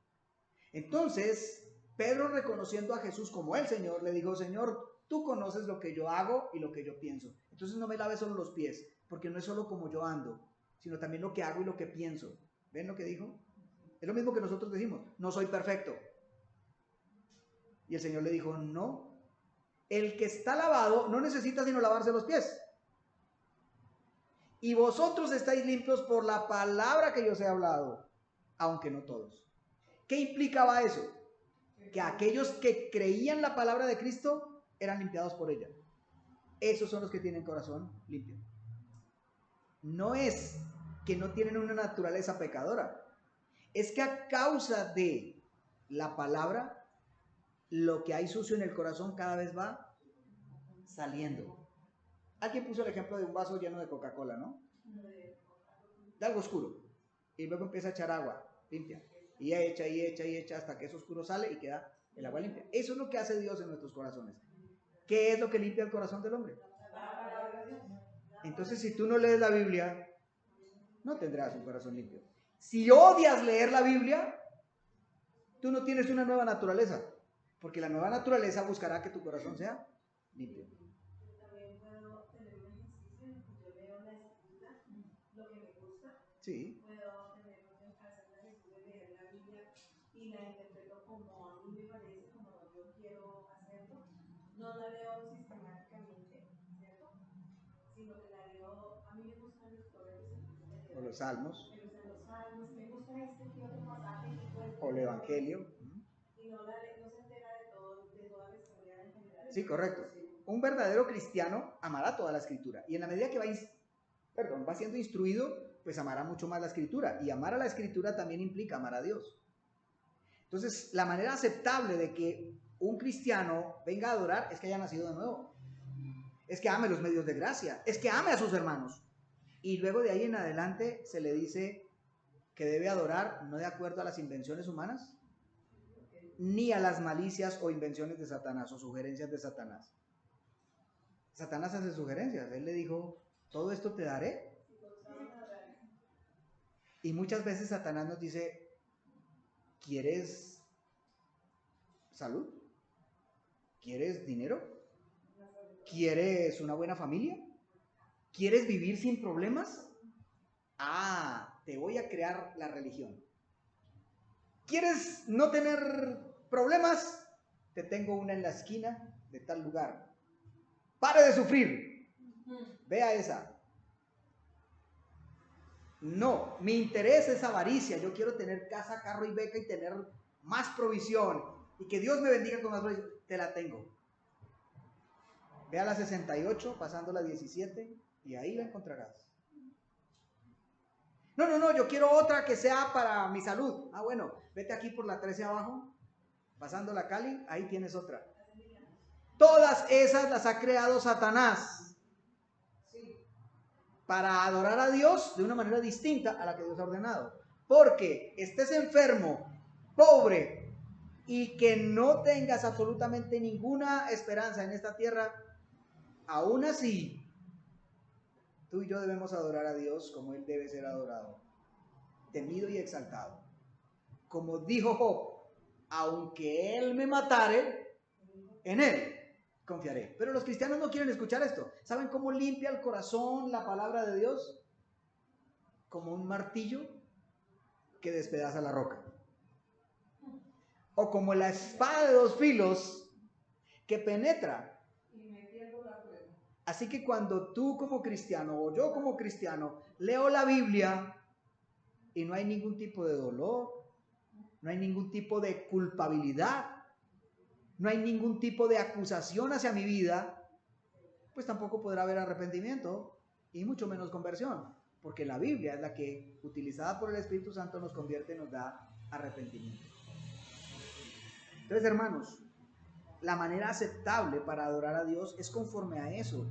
Entonces, Pedro, reconociendo a Jesús como el Señor, le dijo, Señor, tú conoces lo que yo hago y lo que yo pienso. Entonces no me laves solo los pies, porque no es solo como yo ando, sino también lo que hago y lo que pienso. ¿Ven lo que dijo? Es lo mismo que nosotros decimos, no soy perfecto. Y el Señor le dijo, no, el que está lavado no necesita sino lavarse los pies. Y vosotros estáis limpios por la palabra que yo os he hablado, aunque no todos. ¿Qué implicaba eso? Que aquellos que creían la palabra de Cristo eran limpiados por ella. Esos son los que tienen corazón limpio. No es que no tienen una naturaleza pecadora. Es que a causa de la palabra, lo que hay sucio en el corazón cada vez va saliendo. Alguien puso el ejemplo de un vaso lleno de Coca-Cola, ¿no? De algo oscuro. Y luego empieza a echar agua limpia. Y echa hasta que eso oscuro sale y queda el agua limpia. Eso es lo que hace Dios en nuestros corazones. ¿Qué es lo que limpia el corazón del hombre? Entonces, si tú no lees la Biblia, no tendrás un corazón limpio. Si odias leer la Biblia, tú no tienes una nueva naturaleza. Porque la nueva naturaleza buscará que tu corazón sea limpio. También puedo tener un ejercicio en que yo leo la escritura, lo que me gusta. Sí. Puedo tener un ejercicio de leer la Biblia y la interpreto como a mí me parece, como yo quiero hacerlo. No la leo sistemáticamente, ¿cierto? Sino que la leo, a mí me gustan los proverbios. O los salmos. Me gustan los salmos, me gusta este otro pasaje. O el evangelio. No se entera de toda la historia en general. Sí, correcto. Un verdadero cristiano amará toda la escritura. Y en la medida que va siendo instruido, pues amará mucho más la escritura. Y amar a la escritura también implica amar a Dios. Entonces, la manera aceptable de que un cristiano venga a adorar es que haya nacido de nuevo. Es que ame los medios de gracia. Es que ame a sus hermanos. Y luego de ahí en adelante se le dice que debe adorar no de acuerdo a las invenciones humanas, ni a las malicias o invenciones de Satanás o sugerencias de Satanás. Satanás hace sugerencias. Él le dijo, todo esto te daré. Y muchas veces Satanás nos dice, ¿quieres salud? ¿Quieres dinero? ¿Quieres una buena familia? ¿Quieres vivir sin problemas? Te voy a crear la religión. ¿Quieres no tener problemas? te tengo una en la esquina de tal lugar. Pare de sufrir. Vea esa. No, mi interés es avaricia. Yo quiero tener casa, carro y beca y tener más provisión. Y que Dios me bendiga con más provisión. Te la tengo. Vea la 68, pasando la 17, y ahí la encontrarás. No, yo quiero otra que sea para mi salud. Ah, bueno, vete aquí por la 13 abajo, pasando la Cali, ahí tienes otra. Todas esas las ha creado Satanás para adorar a Dios de una manera distinta a la que Dios ha ordenado. Porque estés enfermo, pobre, y que no tengas absolutamente ninguna esperanza en esta tierra, aún así, tú y yo debemos adorar a Dios como Él debe ser adorado, temido y exaltado. Como dijo Job, aunque Él me matare, en Él confiaré. Pero los cristianos no quieren escuchar esto. ¿Saben cómo limpia el corazón la palabra de Dios? Como un martillo que despedaza la roca. O como la espada de dos filos que penetra. Así que cuando tú como cristiano o yo como cristiano leo la Biblia y no hay ningún tipo de dolor, no hay ningún tipo de culpabilidad, no hay ningún tipo de acusación hacia mi vida, pues tampoco podrá haber arrepentimiento y mucho menos conversión, porque la Biblia es la que, utilizada por el Espíritu Santo, nos convierte y nos da arrepentimiento. Entonces, hermanos, la manera aceptable para adorar a Dios es conforme a eso,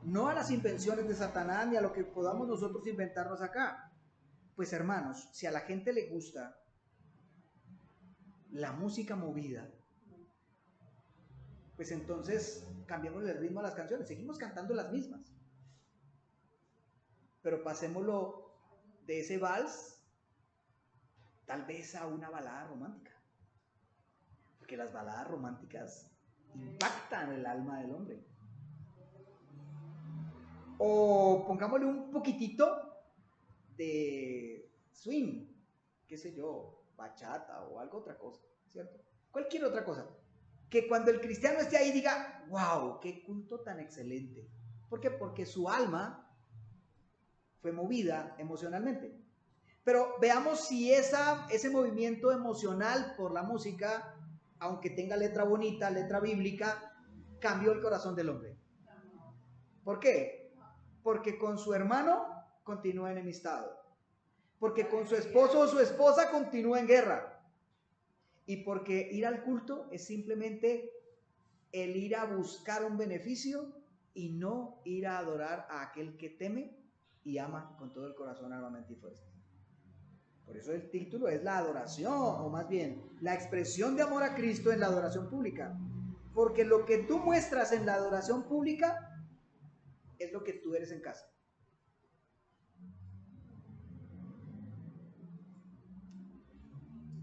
no a las invenciones de Satanás ni a lo que podamos nosotros inventarnos acá. Pues hermanos, si a la gente le gusta la música movida, pues entonces cambiemos el ritmo a las canciones, seguimos cantando las mismas, pero pasémoslo de ese vals tal vez a una balada romántica, porque las baladas románticas impactan el alma del hombre. O pongámosle un poquitito de swing, qué sé yo, bachata o algo otra cosa, ¿cierto? Cualquier otra cosa. Que cuando el cristiano esté ahí diga, wow, qué culto tan excelente. ¿Por qué? Porque su alma fue movida emocionalmente. Pero veamos si ese movimiento emocional por la música, aunque tenga letra bonita, letra bíblica, cambió el corazón del hombre. ¿Por qué? Porque con su hermano continúa enemistado. Porque con su esposo o su esposa continúa en guerra. Y porque ir al culto es simplemente el ir a buscar un beneficio y no ir a adorar a aquel que teme y ama con todo el corazón, alma, mente y fuerza. Por eso el título es la adoración, o más bien, la expresión de amor a Cristo en la adoración pública. Porque lo que tú muestras en la adoración pública es lo que tú eres en casa.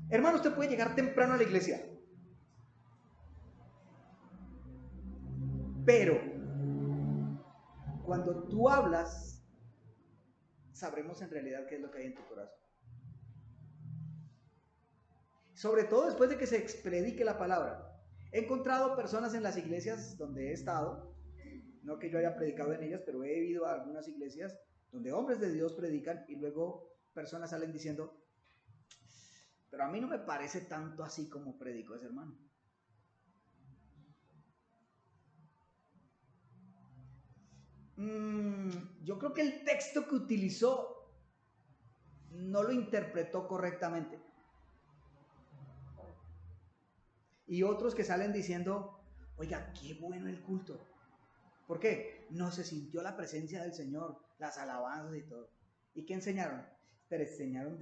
Hermano, usted puede llegar temprano a la iglesia, pero cuando tú hablas, sabremos en realidad qué es lo que hay en tu corazón. Sobre todo después de que se predique la palabra. He encontrado personas en las iglesias donde he estado, no que yo haya predicado en ellas, pero he ido a algunas iglesias donde hombres de Dios predican y luego personas salen diciendo, pero a mí no me parece tanto así como predicó ese hermano. Yo creo que el texto que utilizó no lo interpretó correctamente. Y otros que salen diciendo, oiga, qué bueno el culto. ¿Por qué? No se sintió la presencia del Señor, las alabanzas y todo. ¿Y qué enseñaron? Enseñaron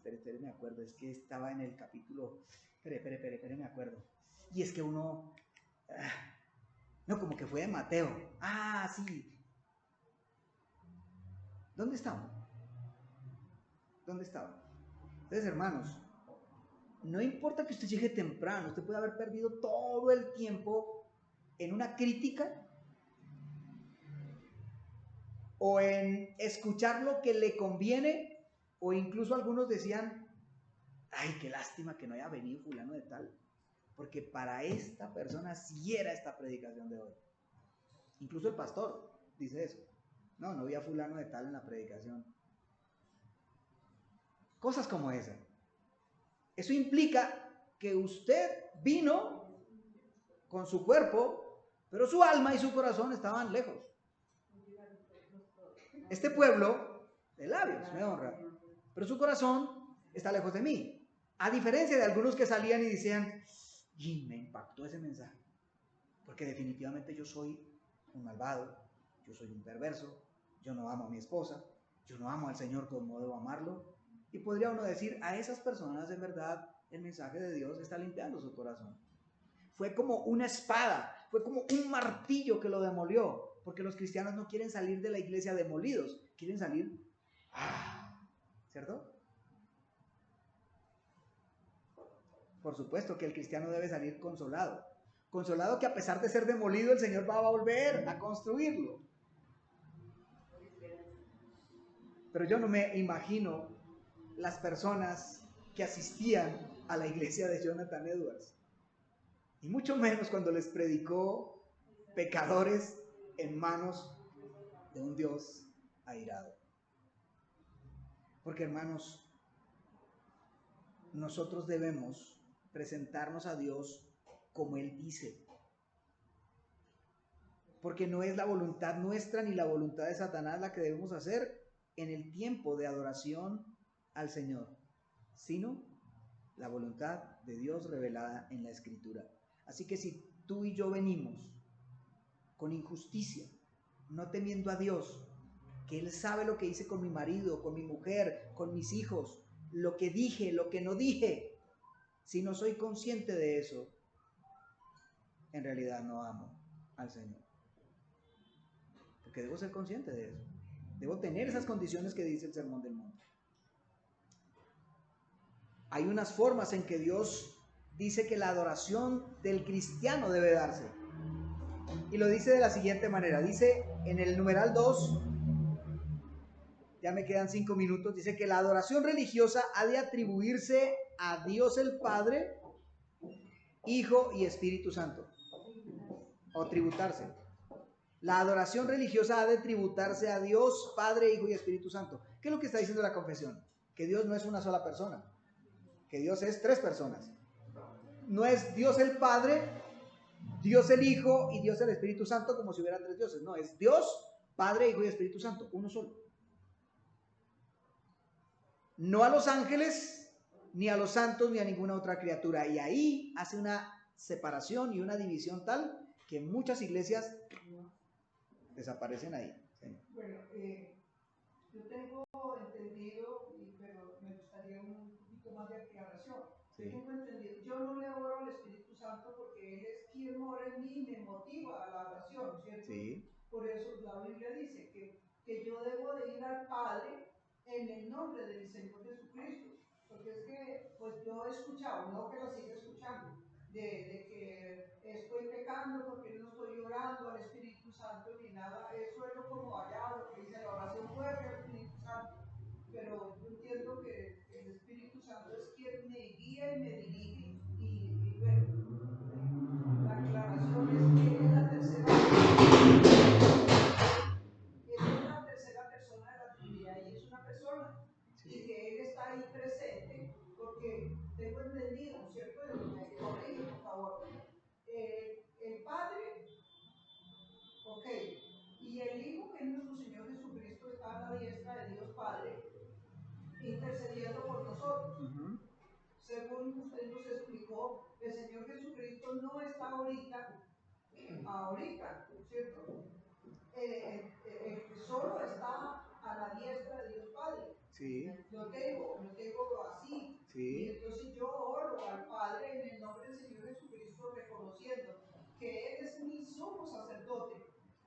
espere, me acuerdo, es que estaba en el capítulo, espere, me acuerdo. Y es que uno, no, como que fue de Mateo. Ah, sí. ¿Dónde estaban? Entonces, hermanos, no importa que usted llegue temprano, usted puede haber perdido todo el tiempo en una crítica o en escuchar lo que le conviene, o incluso algunos decían, ay, qué lástima que no haya venido fulano de tal, porque para esta persona sí era esta predicación de hoy. Incluso el pastor dice eso. No vi a fulano de tal en la predicación. Cosas como esa. Eso implica que usted vino con su cuerpo, pero su alma y su corazón estaban lejos. Este pueblo de labios me honra, pero su corazón está lejos de mí. A diferencia de algunos que salían y decían, y me impactó ese mensaje, porque definitivamente yo soy un malvado, yo soy un perverso, yo no amo a mi esposa, yo no amo al Señor como debo amarlo. Y podría uno decir, a esas personas en verdad el mensaje de Dios está limpiando su corazón. Fue como una espada, fue como un martillo que lo demolió, porque los cristianos no quieren salir de la iglesia demolidos, quieren salir, ¿cierto? Por supuesto que el cristiano debe salir consolado, consolado que a pesar de ser demolido, el Señor va a volver a construirlo. Pero yo no me imagino las personas que asistían a la iglesia de Jonathan Edwards, y mucho menos cuando les predicó pecadores en manos de un Dios airado. Porque, hermanos, nosotros debemos presentarnos a Dios como Él dice, porque no es la voluntad nuestra ni la voluntad de Satanás la que debemos hacer en el tiempo de adoración al Señor, sino la voluntad de Dios revelada en la Escritura. Así que si tú y yo venimos con injusticia, no temiendo a Dios, que Él sabe lo que hice con mi marido, con mi mujer, con mis hijos, lo que dije, lo que no dije, si no soy consciente de eso, en realidad no amo al Señor. Porque debo ser consciente de eso. Debo tener esas condiciones que dice el Sermón del Monte. Hay unas formas en que Dios dice que la adoración del cristiano debe darse. Y lo dice de la siguiente manera. Dice en el numeral 2, ya me quedan 5 minutos, dice que la adoración religiosa ha de atribuirse a Dios el Padre, Hijo y Espíritu Santo. O tributarse. La adoración religiosa ha de tributarse a Dios, Padre, Hijo y Espíritu Santo. ¿Qué es lo que está diciendo la confesión? Que Dios no es una sola persona, que Dios es 3 personas. No es Dios el Padre, Dios el Hijo y Dios el Espíritu Santo como si hubiera 3 dioses. No, es Dios, Padre, Hijo y Espíritu Santo, uno solo. No a los ángeles, ni a los santos, ni a ninguna otra criatura. Y ahí hace una separación y una división tal que muchas iglesias desaparecen ahí. ¿Sí? Bueno, yo tengo entendido, pero me gustaría un poquito más de aclaración. Sí. Tengo entendido, yo no le oro al Espíritu Santo porque Él es quien mora en mí y me motiva a la oración, ¿cierto? Sí. Por eso la Biblia dice que yo debo de ir al Padre en el nombre del Señor Jesucristo. Porque es que, pues yo he escuchado, no que lo siga escuchando, de que estoy pecando porque no estoy orando al Espíritu Santo ni nada. Eso es como allá lo que dice la oración fuerte al Espíritu Santo. Pero yo entiendo que el Espíritu Santo es quien me guía y me dirige. Y bueno, la aclaración es que es la tercera persona de la Trinidad y es una persona. Sí. Y que Él está ahí presente porque tengo entendido, ¿cierto? Me corrige, por favor. El Padre, ok, y el Hijo, que es nuestro Señor Jesucristo, está a la diestra de Dios Padre, intercediendo por nosotros. Según usted nos explicó, el Señor Jesucristo no está ahorita, ¿cierto? Solo está a la diestra de Dios Padre. Sí. Lo tengo así. Sí. Y entonces yo oro al Padre en el nombre del Señor Jesucristo, reconociendo que Él es mi sumo sacerdote,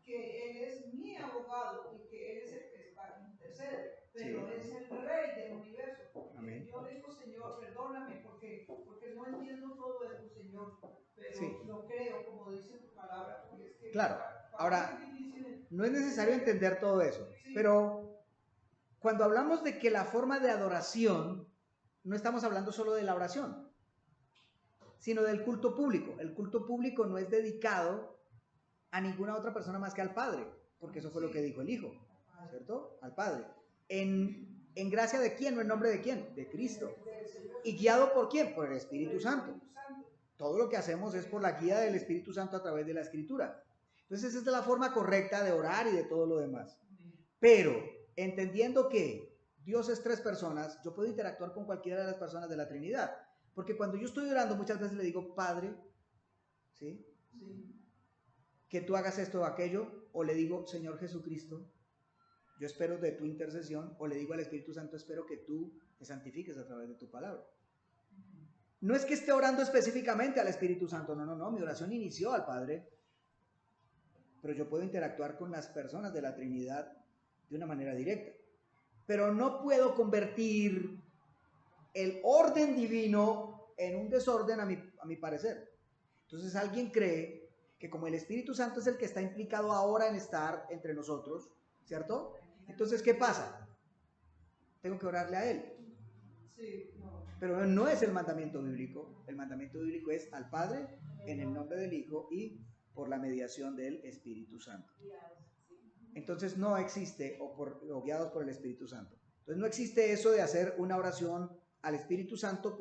que Él es mi abogado y que Él es el que está intercede, pero sí, es el Rey del universo. Amén. Yo digo, Señor, perdóname porque no entiendo todo esto, Señor, pero sí, lo creo como dice tu palabra, porque es que claro, ahora no es necesario entender todo eso, sí, pero cuando hablamos de que la forma de adoración, no estamos hablando solo de la oración, sino del culto público. El culto público no es dedicado a ninguna otra persona más que al Padre, porque eso fue lo que dijo el Hijo, ¿cierto? Al Padre. ¿En gracia de quién o en nombre de quién? De Cristo. ¿Y guiado por quién? Por el Espíritu Santo. Todo lo que hacemos es por la guía del Espíritu Santo a través de la Escritura. Entonces, esa es la forma correcta de orar y de todo lo demás. Pero, entendiendo que Dios es 3 personas, yo puedo interactuar con cualquiera de las personas de la Trinidad. Porque cuando yo estoy orando, muchas veces le digo, Padre, ¿sí? Que tú hagas esto o aquello, o le digo, Señor Jesucristo, yo espero de tu intercesión, o le digo al Espíritu Santo, espero que tú te santifiques a través de tu palabra. No es que esté orando específicamente al Espíritu Santo, no, mi oración inició al Padre, pero yo puedo interactuar con las personas de la Trinidad de una manera directa. Pero no puedo convertir el orden divino en un desorden a mi parecer. Entonces alguien cree que como el Espíritu Santo es el que está implicado ahora en estar entre nosotros, ¿cierto? Entonces, ¿qué pasa? Tengo que orarle a Él. Pero no es el mandamiento bíblico. El mandamiento bíblico es al Padre, en el nombre del Hijo y por la mediación del Espíritu Santo. Entonces no existe, o guiados por el Espíritu Santo. Entonces no existe eso de hacer una oración al Espíritu Santo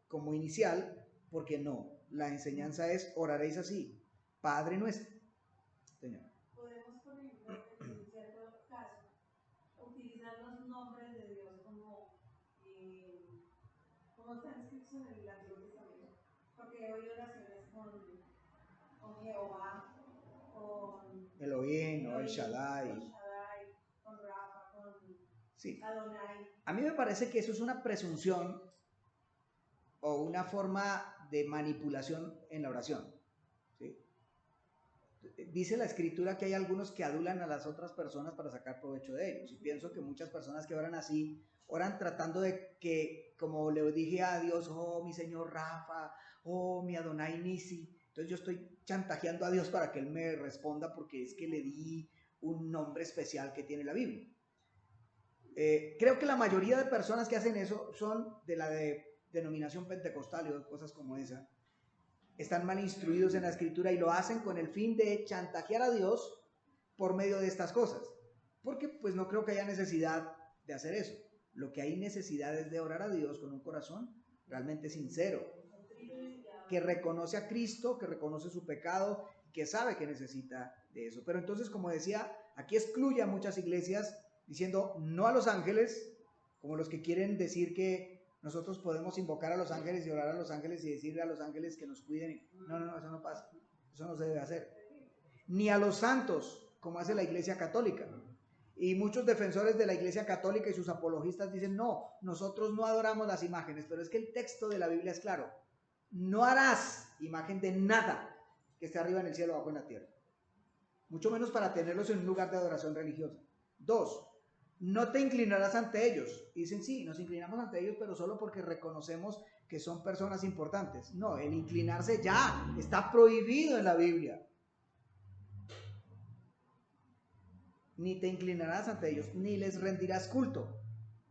como inicial, porque no. La enseñanza es, oraréis así, Padre nuestro. Señor. Podemos, por ejemplo, en cierto caso, utilizar los nombres de Dios como están escritos en el Antiguo Testamento. Porque he oído oraciones con Jehová, con Elohim, o El Shaddai, con Rafa, con sí. Adonai. A mí me parece que eso es una presunción o una forma de manipulación en la oración. ¿Sí? Dice la Escritura que hay algunos que adulan a las otras personas para sacar provecho de ellos. Y pienso que muchas personas que oran así, oran tratando de que, como le dije a Dios, oh mi señor Rafa, oh mi Adonai Nisi. Entonces yo estoy chantajeando a Dios para que Él me responda porque es que le di un nombre especial que tiene la Biblia. Creo que la mayoría de personas que hacen eso son de la denominación pentecostal y cosas como esa. Están mal instruidos en la Escritura y lo hacen con el fin de chantajear a Dios por medio de estas cosas. Porque pues no creo que haya necesidad de hacer eso. Lo que hay necesidad es de orar a Dios con un corazón realmente sincero, que reconoce a Cristo, que reconoce su pecado, que sabe que necesita de eso. Pero entonces, como decía, aquí excluye a muchas iglesias diciendo no a los ángeles, como los que quieren decir que nosotros podemos invocar a los ángeles y orar a los ángeles y decirle a los ángeles que nos cuiden. No, eso no pasa. Eso no se debe hacer. Ni a los santos, como hace la Iglesia Católica. Y muchos defensores de la Iglesia Católica y sus apologistas dicen, no, nosotros no adoramos las imágenes, pero es que el texto de la Biblia es claro. No harás imagen de nada que esté arriba en el cielo o abajo en la tierra. Mucho menos para tenerlos en un lugar de adoración religiosa. 2, no te inclinarás ante ellos. Y dicen, sí, nos inclinamos ante ellos, pero solo porque reconocemos que son personas importantes. No, el inclinarse ya está prohibido en la Biblia. Ni te inclinarás ante ellos, ni les rendirás culto.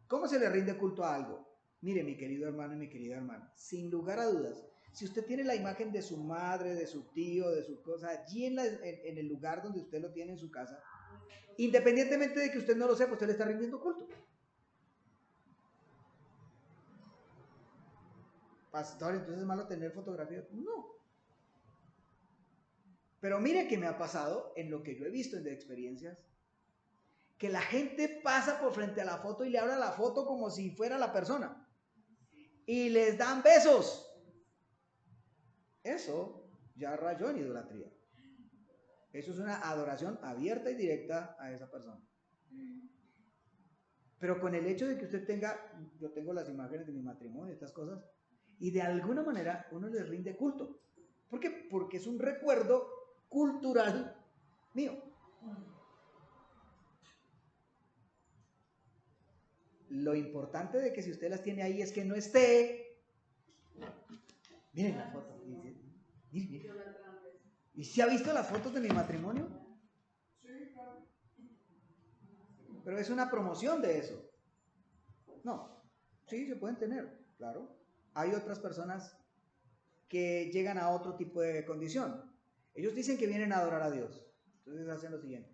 ¿Cómo se le rinde culto a algo? Mire, mi querido hermano y mi querida hermana, sin lugar a dudas, si usted tiene la imagen de su madre, de su tío, de su cosa, allí en el lugar donde usted lo tiene en su casa, independientemente de que usted no lo sepa, usted le está rindiendo culto. Pastor, entonces es malo tener fotografías. No. Pero mire que me ha pasado en lo que yo he visto de experiencias, que la gente pasa por frente a la foto y le habla la foto como si fuera la persona. Y les dan besos. Eso ya rayó en idolatría. Eso es una adoración abierta y directa a esa persona. Pero con el hecho de que usted tenga, yo tengo las imágenes de mi matrimonio, estas cosas, y de alguna manera uno les rinde culto. ¿Por qué? Porque es un recuerdo cultural mío. Lo importante de que si usted las tiene ahí es que no esté. Miren la foto. Miren. ¿Y si ha visto las fotos de mi matrimonio? Sí, claro. Pero es una promoción de eso. No. Sí, se pueden tener, claro. Hay otras personas que llegan a otro tipo de condición. Ellos dicen que vienen a adorar a Dios. Entonces hacen lo siguiente.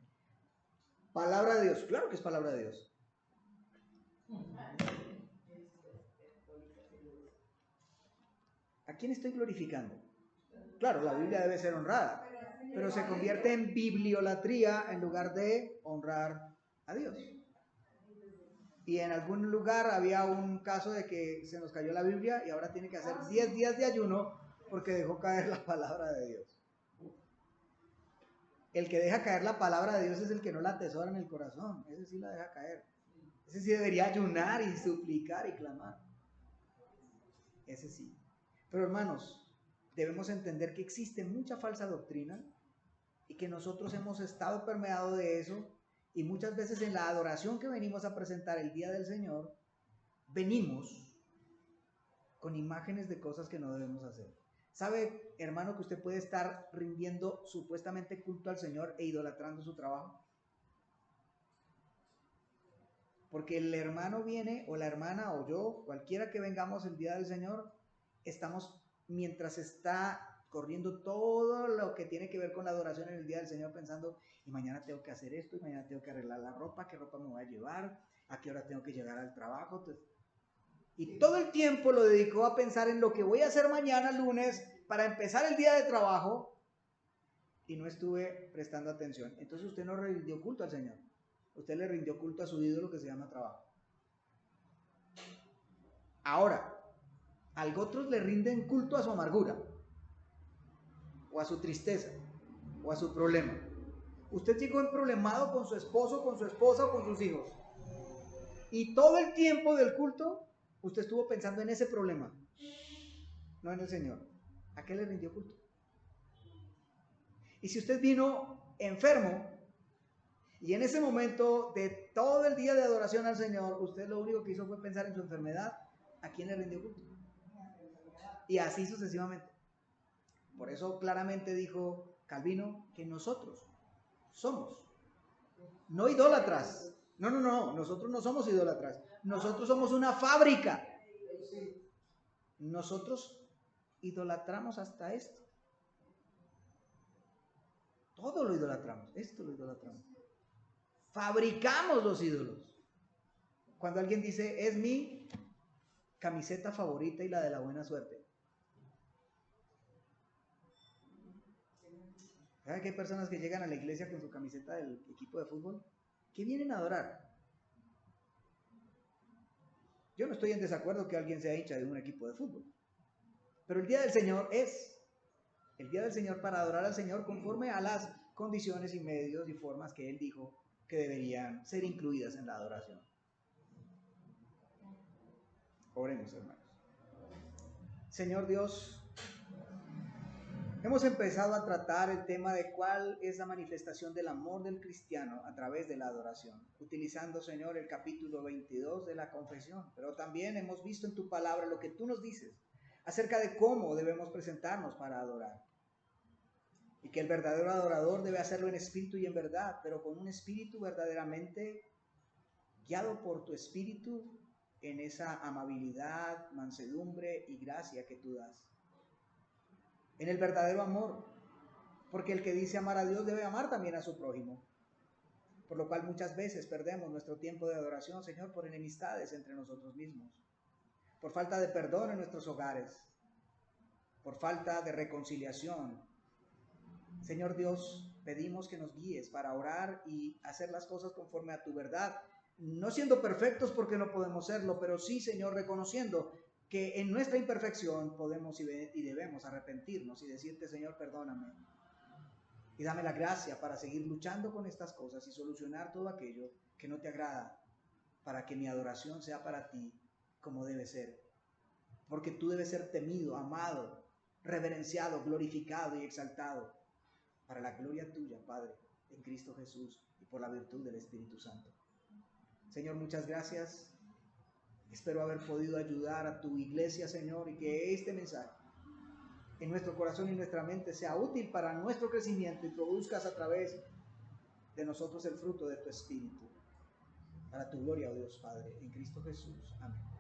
Palabra de Dios. Claro que es palabra de Dios. ¿A quién estoy glorificando? Claro, la Biblia debe ser honrada, pero se convierte en bibliolatría en lugar de honrar a Dios. Y en algún lugar había un caso de que se nos cayó la Biblia y ahora tiene que hacer 10 días de ayuno porque dejó caer la palabra de Dios. El que deja caer la palabra de Dios es el que no la atesora en el corazón. Ese sí la deja caer. Ese sí debería ayunar y suplicar y clamar. Ese sí. Pero hermanos, debemos entender que existe mucha falsa doctrina y que nosotros hemos estado permeados de eso, y muchas veces en la adoración que venimos a presentar el día del Señor, venimos con imágenes de cosas que no debemos hacer. ¿Sabe, hermano, que usted puede estar rindiendo supuestamente culto al Señor e idolatrando su trabajo? Porque el hermano viene, o la hermana, o yo, cualquiera que vengamos el día del Señor, estamos, mientras está corriendo todo lo que tiene que ver con la adoración en el día del Señor, pensando, y mañana tengo que hacer esto, y mañana tengo que arreglar la ropa, qué ropa me voy a llevar, a qué hora tengo que llegar al trabajo. Y todo el tiempo lo dedicó a pensar en lo que voy a hacer mañana, lunes, para empezar el día de trabajo, y no estuve prestando atención. Entonces usted no rindió culto al Señor. Usted le rindió culto a su ídolo que se llama trabajo. Ahora, a otros le rinden culto a su amargura, o a su tristeza, o a su problema. Usted llegó emproblemado con su esposo, con su esposa o con sus hijos, y todo el tiempo del culto usted estuvo pensando en ese problema, no en el Señor. ¿A qué le rindió culto? Y si usted vino enfermo y en ese momento de todo el día de adoración al Señor, usted lo único que hizo fue pensar en su enfermedad, ¿a quién le rindió culto? Y así sucesivamente. Por eso claramente dijo Calvino que nosotros somos no idólatras. No, nosotros no somos idólatras. Nosotros somos una fábrica. Nosotros idolatramos hasta esto. Todo lo idolatramos. Esto lo idolatramos. Fabricamos los ídolos. Cuando alguien dice, es mi camiseta favorita y la de la buena suerte. ¿Sabe que hay personas que llegan a la iglesia con su camiseta del equipo de fútbol? ¿Qué vienen a adorar? Yo no estoy en desacuerdo que alguien sea hincha de un equipo de fútbol. Pero el día del Señor es el día del Señor para adorar al Señor conforme a las condiciones y medios y formas que Él dijo que deberían ser incluidas en la adoración. Oremos, hermanos. Señor Dios, hemos empezado a tratar el tema de cuál es la manifestación del amor del cristiano a través de la adoración, utilizando, Señor, el capítulo 22 de la confesión, pero también hemos visto en tu palabra lo que tú nos dices acerca de cómo debemos presentarnos para adorar. Y que el verdadero adorador debe hacerlo en espíritu y en verdad, pero con un espíritu verdaderamente guiado por tu espíritu en esa amabilidad, mansedumbre y gracia que tú das. En el verdadero amor, porque el que dice amar a Dios debe amar también a su prójimo. Por lo cual muchas veces perdemos nuestro tiempo de adoración, Señor, por enemistades entre nosotros mismos, por falta de perdón en nuestros hogares, por falta de reconciliación. Señor Dios, pedimos que nos guíes para orar y hacer las cosas conforme a tu verdad, no siendo perfectos porque no podemos serlo, pero sí, Señor, reconociendo que en nuestra imperfección podemos y debemos arrepentirnos y decirte, Señor, perdóname. Y dame la gracia para seguir luchando con estas cosas y solucionar todo aquello que no te agrada, para que mi adoración sea para ti como debe ser. Porque tú debes ser temido, amado, reverenciado, glorificado y exaltado, para la gloria tuya, Padre, en Cristo Jesús y por la virtud del Espíritu Santo. Señor, muchas gracias. Espero haber podido ayudar a tu iglesia, Señor, y que este mensaje en nuestro corazón y nuestra mente sea útil para nuestro crecimiento y produzcas a través de nosotros el fruto de tu Espíritu. Para tu gloria, oh Dios Padre, en Cristo Jesús. Amén.